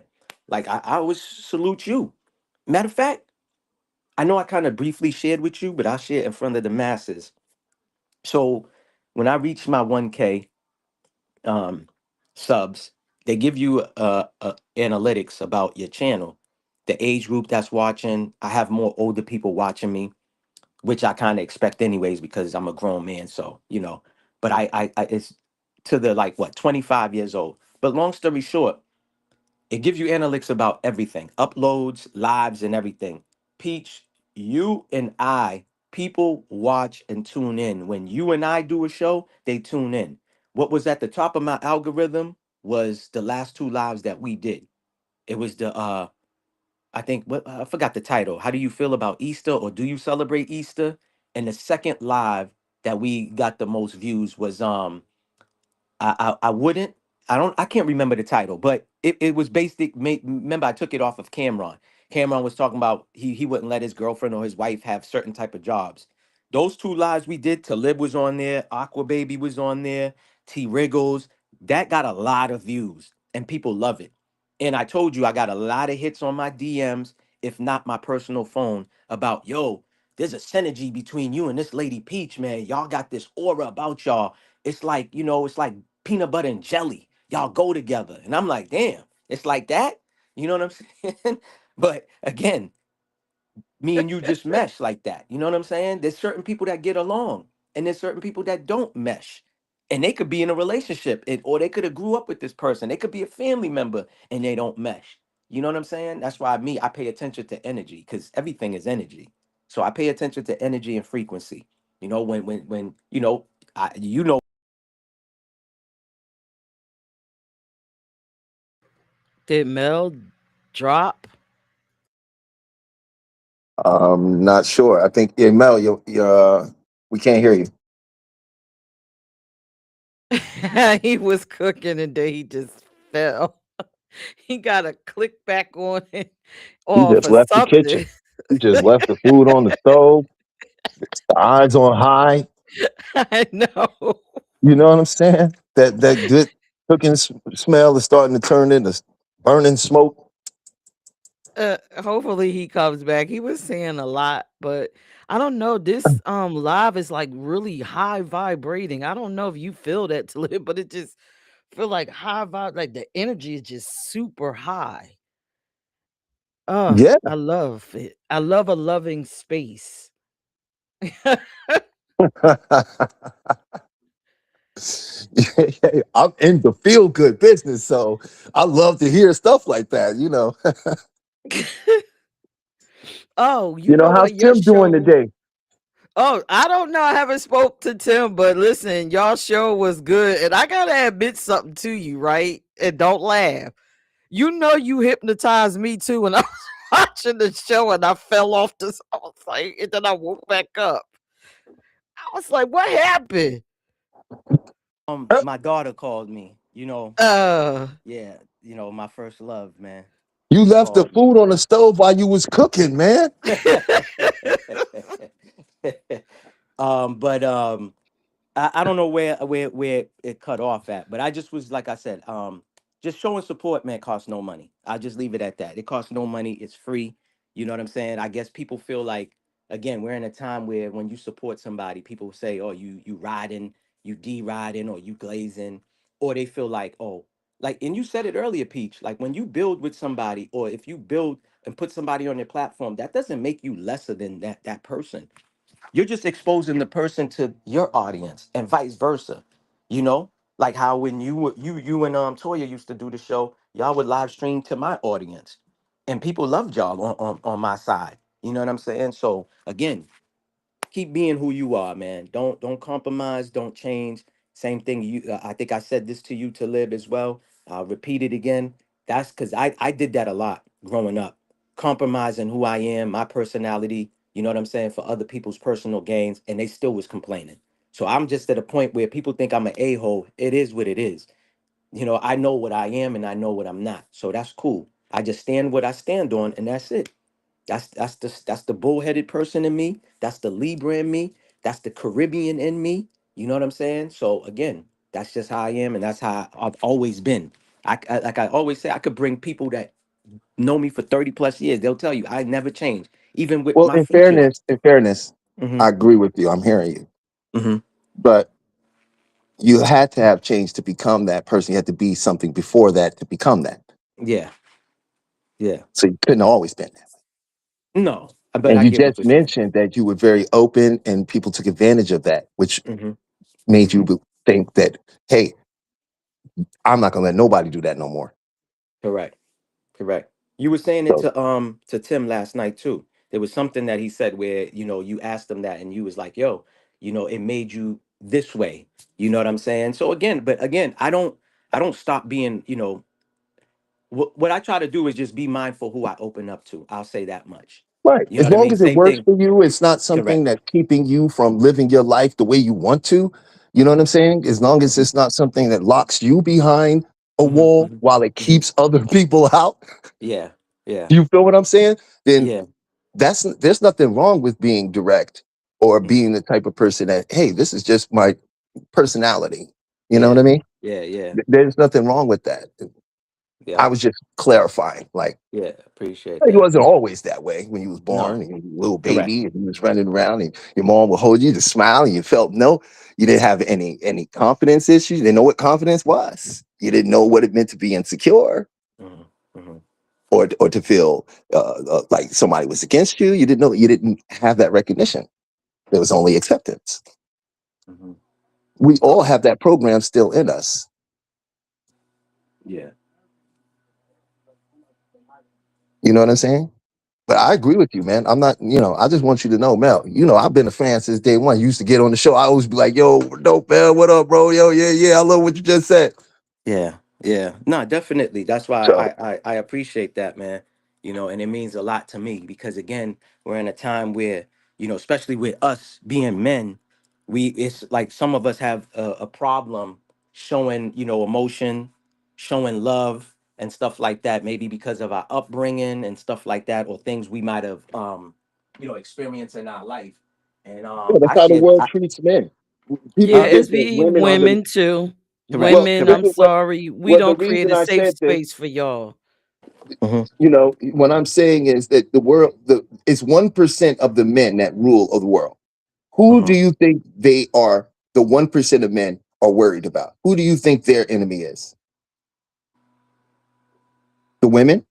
like I always salute you. Matter of fact, I know I kind of briefly shared with you, but I'll share it in front of the masses. So when I reached my 1K um, subs, they give you analytics about your channel, the age group that's watching. I have more older people watching me, which I kind of expect anyways because I'm a grown man. So but I it's to the like what 25 years old. But long story short, it gives you analytics about everything, uploads, lives, and everything. Peach, you and I, people watch and tune in. When you and I do a show, they tune in. What was at the top of my algorithm was the last two lives that we did. It was the I think what I forgot the title. How do you feel about Easter or do you celebrate Easter? And the second live that we got the most views was I wouldn't. I can't remember the title, but it was basic. Remember, I took it off of Cameron. Cameron was talking about he wouldn't let his girlfriend or his wife have certain type of jobs. Those two lives we did, Talib was on there, Aqua Baby was on there, T Wriggles. That got a lot of views and people love it. And I told you I got a lot of hits on my DMs, if not my personal phone, about yo, there's a synergy between you and this lady Peach, man. Y'all got this aura about y'all. It's like, it's like peanut butter and jelly. Y'all go together. And I'm like, damn, it's like that. You know what I'm saying? But again, me and you just mesh like that. You know what I'm saying? There's certain people that get along and there's certain people that don't mesh. And they could be in a relationship or they could have grew up with this person. They could be a family member and they don't mesh. You know what I'm saying? That's why I pay attention to energy because everything is energy. So I pay attention to energy and frequency. When you know Did Mel drop? Not sure. I think Mel, we can't hear you. He was cooking and then he just fell. He got to click back on it He off just or left the kitchen. something. He just left the food on the stove. The eyes on high. I know. You know what I'm saying? That good cooking smell is starting to turn into burning smoke. Hopefully he comes back. He was saying a lot, but I don't know. This live is like really high vibrating. I don't know if you feel that to live, but it just feel like high vibe, like the energy is just super high. Yeah. I love it. I love a loving space. I'm in the feel good business, so I love to hear stuff like that. Oh, you know How's what? Your Tim doing show. today? Oh, I don't know. I haven't spoke to Tim, but listen, y'all show was good. And I gotta admit something to you, right? And don't laugh. You know you hypnotized me too when I was watching the show and I fell off this. I was like, and then I woke back up. I was like, what happened? my daughter called me, Uh yeah, my first love, man. You She left the called me. food on the stove while you was cooking, man. But I don't know where it cut off at, but I just was like I said, just showing support, man, costs no money. I'll just leave it at that. It costs no money. It's free. You know what I'm saying? I guess people feel like again, we're in a time where when you support somebody, people say, "Oh, you riding, you riding, or you glazing," or they feel like, "Oh, like," and you said it earlier, Peach. Like when you build with somebody, or if you build and put somebody on your platform, that doesn't make you lesser than that person. You're just exposing the person to your audience and vice versa. You know, like how when you and Toya used to do the show, y'all would live stream to my audience, and people loved y'all on my side. You know what I'm saying? So again, keep being who you are, man. Don't compromise, don't change. Same thing. I think I said this to you to live as well. I'll repeat it again. That's because I did that a lot growing up, compromising who I am, my personality. You know what I'm saying, for other people's personal gains, and they still was complaining. So I'm just at a point where people think I'm an a-hole. It is what it is. I know what I am and I know what I'm not. So that's cool. I just stand what I stand on, and that's it. That's the bullheaded person in me. That's the Libra in me. That's the Caribbean in me. You know what I'm saying? So again, that's just how I am, and that's how I've always been. Like I always say, I could bring people that know me for 30 plus years. They'll tell you I never changed, even with Well, my features. in fairness, Hmm. I agree with you. I'm hearing you, Hmm. but you had to have changed to become that person. You had to be something before that to become that. Yeah, yeah. So you couldn't have always been that. No, but And I you get what just you're saying. mentioned that you were very open and people took advantage of that, which Hmm. made Hmm. you think that, hey, I'm not going to let nobody do that no more. Correct. Correct. You were saying it So, to Tim last night too. There was something that he said where, you asked him that and you was like, yo, it made you this way. You know what I'm saying? So again, but again, I don't stop being, what I try to do is just be mindful who I open up to. I'll say that much. right. You know As what I long mean? as it Same works thing. for you, it's not something Correct. that's keeping you from living your life the way you want to. You know what I'm saying? As long as Hmm. it's not something that locks you behind a Hmm. wall Hmm. while it Hmm. keeps other people out. Yeah. Yeah. You feel what I'm saying? Then Yeah. there's nothing wrong with being direct or Hmm. being the type of person that, hey, this is just my personality. You know what Yeah. I mean? Yeah. Yeah. There's nothing wrong with that. Yeah. I was just clarifying, like, Yeah. Appreciate it that. wasn't always that way when you was No. born and you were a little Correct. baby and you was running around and your mom would hold you to smile and you felt no, you didn't have any confidence issues. You didn't know what confidence was. You didn't know what it meant to be insecure Hmm. Hmm. or to feel like somebody was against you. You didn't have that recognition. There was only acceptance. Hmm. We all have that program still in us. Yeah. You know what I'm saying? But I agree with you, man. I'm not, I just want you to know, Mel, I've been a fan since day one. You used to get on the show. I always be like, yo, dope, Mel, what up, bro? Yo, yeah, yeah. I love what you just said. Yeah, yeah. No, definitely. That's why So, I appreciate that, man. And it means a lot to me because again, we're in a time where, especially with us being men, it's like some of us have a problem showing, emotion, showing love and stuff like that, maybe because of our upbringing and stuff like that, or things we might have experienced in our life. And yeah, that's I how the shared world treats men. People Yeah, huh? it's think that be women are the, women too. Correct, well, Women, I'm correct. listen, sorry, we the don't create reason a I safe said this, space for y'all. Hmm. what I'm saying is that it's 1% of the men that rule of the world. Who do Hmm. you think they are, the 1% of men are worried about? Who do you think their enemy is? The women?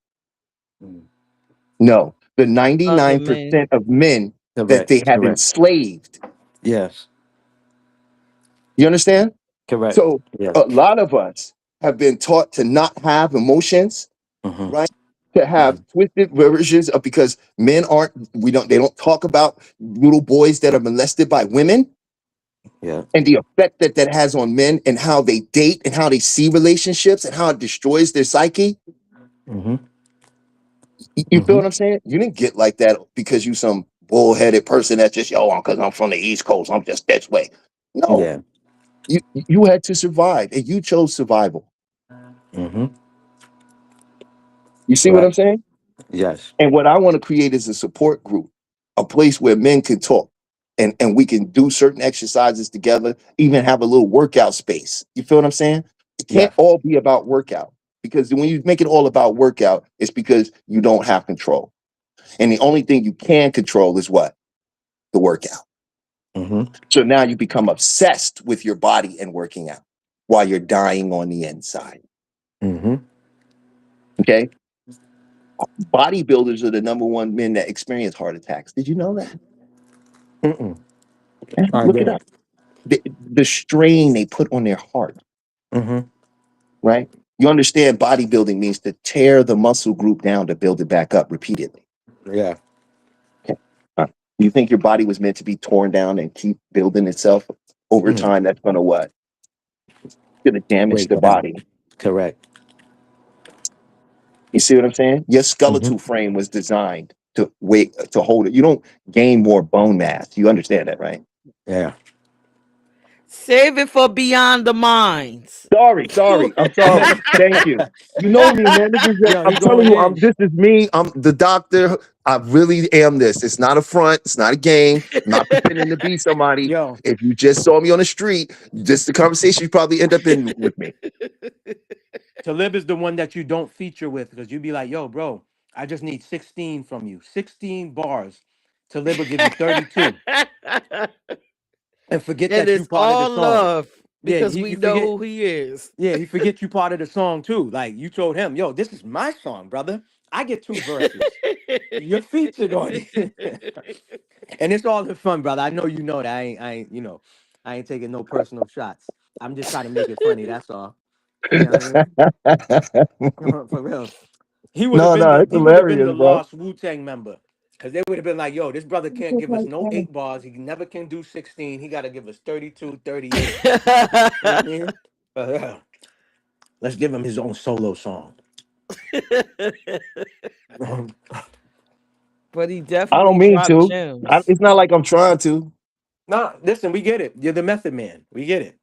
No, the Other men. 99% of men that Correct, they have correct. enslaved. Yes. You understand? Correct. So Yes. a lot of us have been taught to not have emotions, Hmm. right? To have Hmm. twisted versions of, because men they don't talk about little boys that are molested by women Yeah. and the effect that that has on men and how they date and how they see relationships and how it destroys their psyche. Hmm. You feel Hmm. what I'm saying? You didn't get like that because you some bullheaded person that's just, yo, because I'm from the East Coast, I'm just this way. No, Yeah. you had to survive and you chose survival. Hmm. You see what Right. I'm saying? Yes. And what I want to create is a support group, a place where men can talk and we can do certain exercises together, even have a little workout space. You feel what I'm saying? It can't Yes. all be about workout, because when you make it all about workout, it's because you don't have control. And the only thing you can control is what? The workout. Hmm. So now you become obsessed with your body and working out while you're dying on the inside. Hmm. Okay. Bodybuilders are the number one men that experience heart attacks. Did you know that? Mm-mm. Yeah, I look it didn't. up. The strain they put on their heart, Hmm. right? You understand bodybuilding means to tear the muscle group down to build it back up repeatedly. Yeah. You think your body was meant to be torn down and keep building itself over Mm. time? That's gonna what? It's gonna damage Break the down. body. Correct. You see what I'm saying? Your skeletal frame was designed to hold it. You don't gain more bone mass. You understand that, right? Yeah. Save it for Beyond the Minds. Sorry. I'm sorry. Thank you. You know me, man. Yo, I'm he telling going you, in. this is me. I'm the doctor. I really am this. It's not a front. It's not a game. I'm not pretending to be somebody. Yo, If you just saw me on the street, just the conversation you probably end up in with me. Talib is the one that you don't feature with because you be like, yo, bro, I just need 16 from you. 16 bars. Talib will give you 32. And forget And that you it's part of the all song. love Yeah, because he, we you know forget. who he is. Yeah, he forget you part of the song too. Like you told him, yo, this is my song, brother. I get 2 verses. You're featured on it. And it's all in fun, brother. I know you know that. I ain't taking no personal shots. I'm just trying to make it funny. That's all. You know what I mean? For real. He would have been No, the it's he would have been the hilarious, bro. lost Wu-Tang member. Because they would have been like, yo, this brother can't give us no 8 bars. He never can do 16. He got to give us 32, 38. You know what I mean? Let's give him his own solo song. But he I don't definitely mean dropped to. gems. It's not like I'm trying to. Nah, listen, we get it. You're the method man. We get it.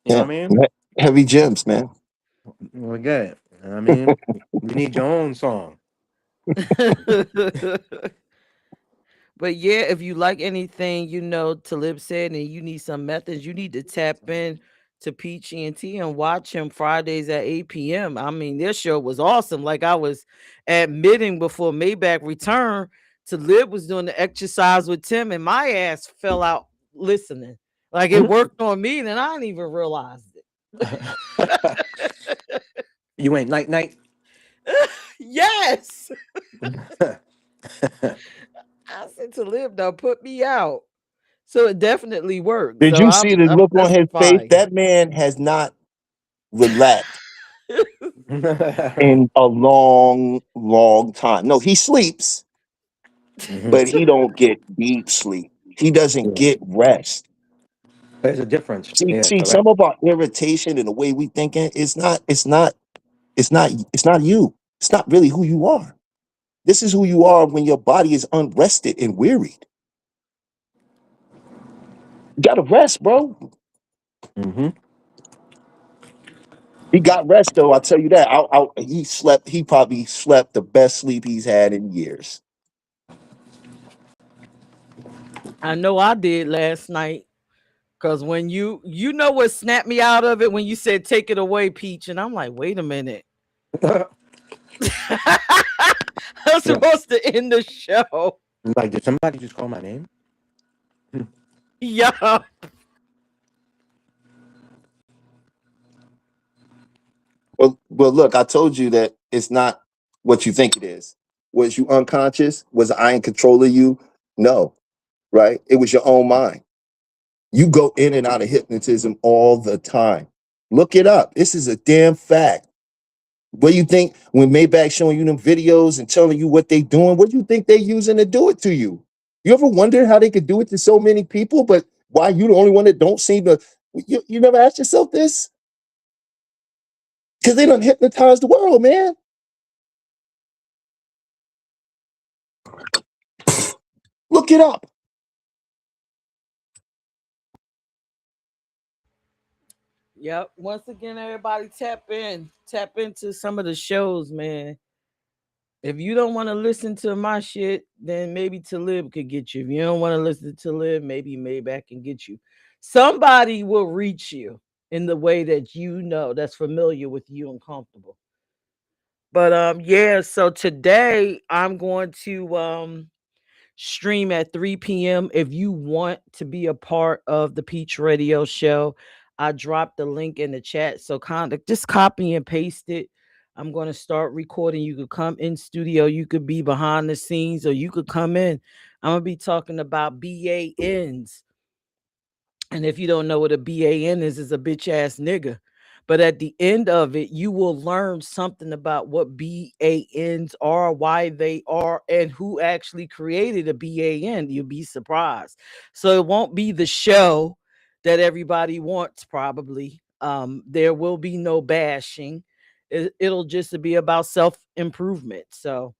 You know Yeah, what I mean? heavy gems, man. We get it. You know what I mean? You need your own song. But yeah, if you like anything, Talib said, and you need some methods, you need to tap in to Peachy and T and watch him Fridays at 8 p.m. I mean, their show was awesome. Like I was admitting before Maybach returned, Talib was doing the exercise with Tim, and my ass fell out listening. Like it worked on me, and I didn't even realize it. You ain't night. Yes. I said Talib, now put me out. So it definitely worked. Did So you see the I'm look on his face? testifying. That man has not relaxed in a long time. No, he sleeps, but he don't get deep sleep. He doesn't Yeah. get rest. There's a difference. Yeah, See, correct. some of our irritation and the way we thinking, it's not you. It's not really who you are. This is who you are when your body is unrested and wearied. You gotta rest, bro. Mm-hmm. He got rest though. I'll tell you that. He slept. He probably slept the best sleep he's had in years. I know I did last night. Cause when you know what snapped me out of it when you said take it away, Peach, and I'm like, wait a minute. I'm supposed to end the show. Like, did somebody just call my name? Yeah. Well, look, I told you that it's not what you think it is. Was you unconscious? Was I in control of you? No, right? It was your own mind. You go in and out of hypnotism all the time. Look it up. This is a damn fact. What do you think when Maybach showing you them videos and telling you what they doing? What do you think they using to do it to you? You ever wonder how they could do it to so many people, but why you the only one that don't seem to? You never asked yourself this? Because they done hypnotized the world, man. Look it up. Yep. Once again, everybody tap into some of the shows, man. If you don't want to listen to my shit, then maybe Talib could get you. If you don't want to listen to Talib, maybe Maybach can get you. Somebody will reach you in the way that that's familiar with you and comfortable. But yeah, so today I'm going to stream at 3 p.m. If you want to be a part of the Peach Radio Show, I dropped the link in the chat. So kind of just copy and paste it. I'm going to start recording. You could come in studio. You could be behind the scenes or you could come in. I'm going to be talking about BANs. And if you don't know what a BAN is a bitch ass nigga. But at the end of it, you will learn something about what BANs are, why they are, and who actually created a BAN. You'll be surprised. So it won't be the show that everybody wants, probably. There will be no bashing. It'll just be about self improvement. So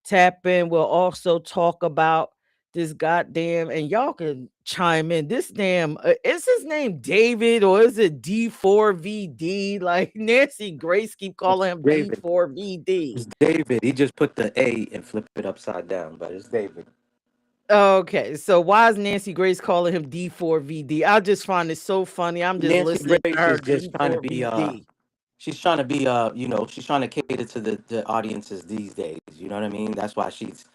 tap in. We'll also talk about this goddamn, and y'all can chime in. This damn, is his name David or is it D4VD? Like Nancy Grace keep calling him David. D4VD. It's David. He just put the A and flip it upside down, but it's David. Okay, so why is Nancy Grace calling him D4VD? I just find it so funny. I'm just Nancy listening Grace to her is just trying to be D4VD. she's trying to be she's trying to cater to the audiences these days. You know what I mean? That's why she's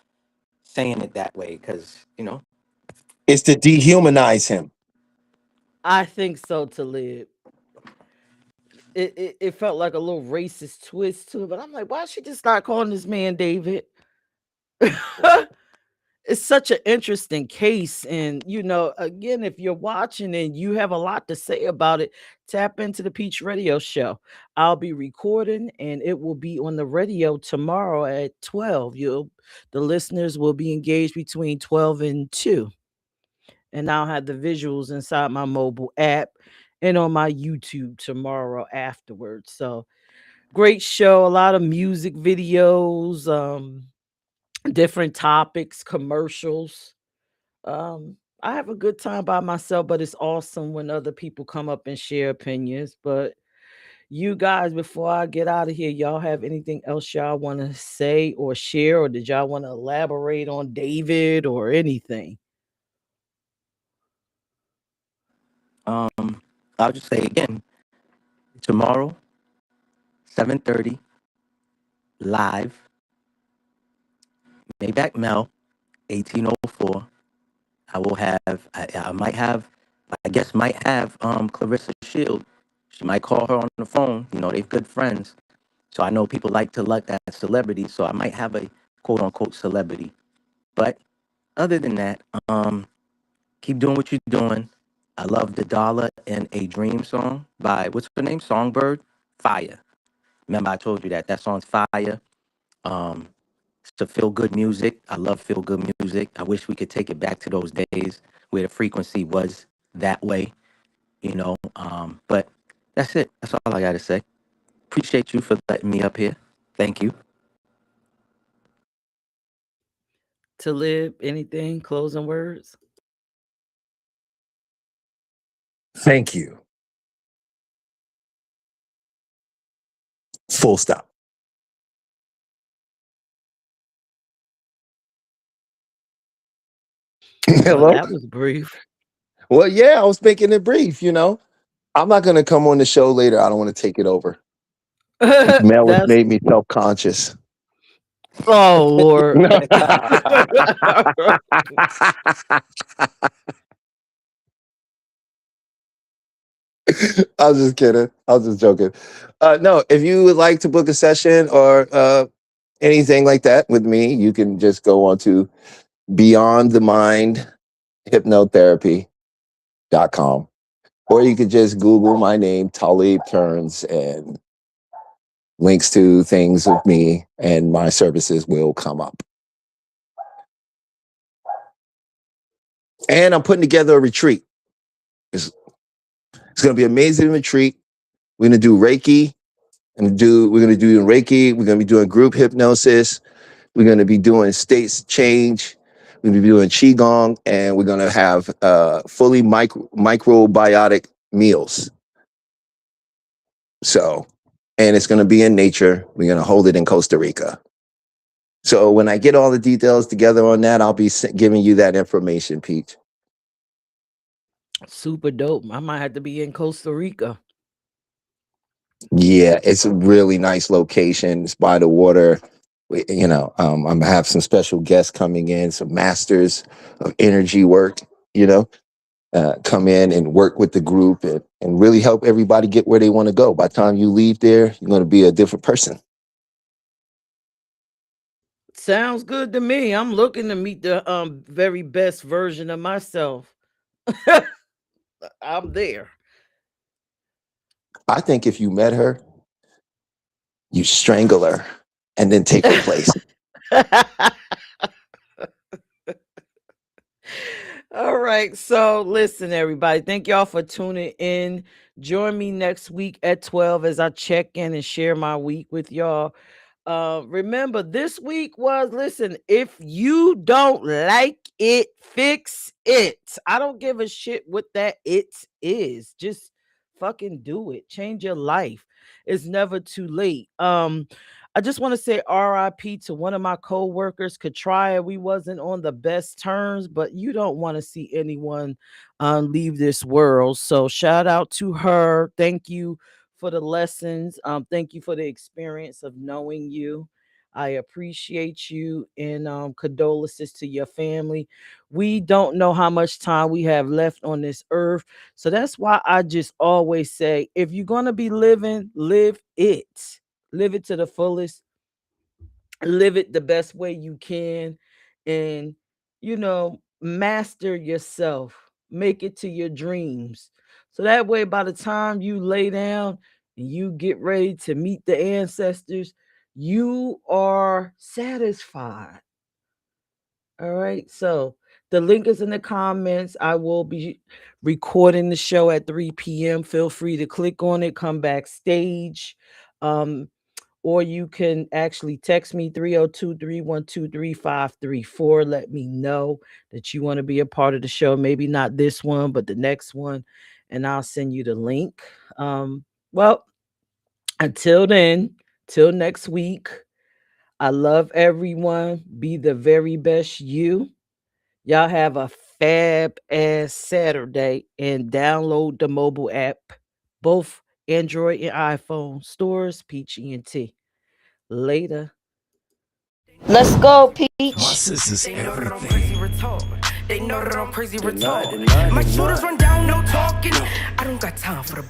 saying it that way, because It's to dehumanize him. I think so, to live. It felt like a little racist twist to it, but I'm like, why she just start calling this man David? It's such an interesting case. And, again, if you're watching and you have a lot to say about it, tap into the Peach Radio Show. I'll be recording and it will be on the radio tomorrow at 12. The listeners will be engaged between 12 and 2. And I'll have the visuals inside my mobile app and on my YouTube tomorrow afterwards. So great show, a lot of music videos, different topics, commercials. I have a good time by myself, but it's awesome when other people come up and share opinions. But you guys, before I get out of here, y'all have anything else y'all want to say or share, or did y'all want to elaborate on David or anything? I'll just say again, tomorrow, 7:30, live, Maybach Mel, 1804. I will have, I might have, I guess might have Clarissa Shield. She might call her on the phone. They're good friends. So I know people like to look at celebrities. So I might have a quote unquote celebrity. But other than that, keep doing what you're doing. I love the Dollar and a Dream song by, what's her name? Songbird. Fire. Remember, I told you that song's fire. It's the feel good music. I love feel good music. I wish we could take it back to those days where the frequency was that way, But that's it. That's all I got to say. Appreciate you for letting me up here. Thank you. To live, anything, closing words? Thank you. Full stop. Well, Hello? that was brief. Well, yeah, I was making it brief, I'm not going to come on the show later. I don't want to take it over. Mel has That's made me self-conscious. oh Lord. I was just kidding. I was just joking. No, if you would like to book a session or anything like that with me, you can just go on to Beyond the Mind Hypnotherapy.com. Or you could just Google my name, Talib Kearns, and links to things of me and my services will come up. And I'm putting together a retreat. It's going to be an amazing retreat. We're going to do Reiki. We're going to do Reiki. We're going to be doing group hypnosis. We're going to be doing states change. We're going to be doing Qigong. And we're going to have fully microbiotic meals. So, and it's going to be in nature. We're going to hold it in Costa Rica. So when I get all the details together on that, I'll be giving you that information, Peach. Super dope. I might have to be in Costa Rica. Yeah, it's a really nice location. It's by the water. I'm gonna have some special guests coming in, some masters of energy work, come in and work with the group and really help everybody get where they want to go. By the time you leave there, you're going to be a different person. Sounds good to me. I'm looking to meet the very best version of myself. I'm there. I think if you met her, you strangle her and then take her place. All right. So listen, everybody. Thank y'all for tuning in. Join me next week at 12 as I check in and share my week with y'all. Remember, this week was listen, if you don't like it, fix it. I don't give a shit what that it is. Just fucking do it. Change your life. It's never too late. I just want to say RIP to one of my co-workers, Katria. We wasn't on the best terms, but you don't want to see anyone leave this world. So shout out to her. Thank you for the lessons. Thank you for the experience of knowing you. I appreciate you, and condolences to your family. We don't know how much time we have left on this earth. So that's why I just always say, if you're going to be living, live it. Live it to the fullest. Live it the best way you can. And, master yourself. Make it to your dreams. So that way, by the time you lay down and you get ready to meet the ancestors, you are satisfied. All right. So the link is in the comments. I will be recording the show at 3 p.m. Feel free to click on it, come backstage. Or you can actually text me 302-312-3534. Let me know that you want to be a part of the show. Maybe not this one, but the next one. And I'll send you the link. Well, until then, till next week, I love everyone. Be the very best you. Y'all have a fab ass Saturday and download the mobile app, both Android and iPhone stores, Peach ENT. Later. Let's go, Peach. Process is They know that I'm everything. crazy retard. They know that I'm crazy retard. My shooters run down, no talking. I don't got time for the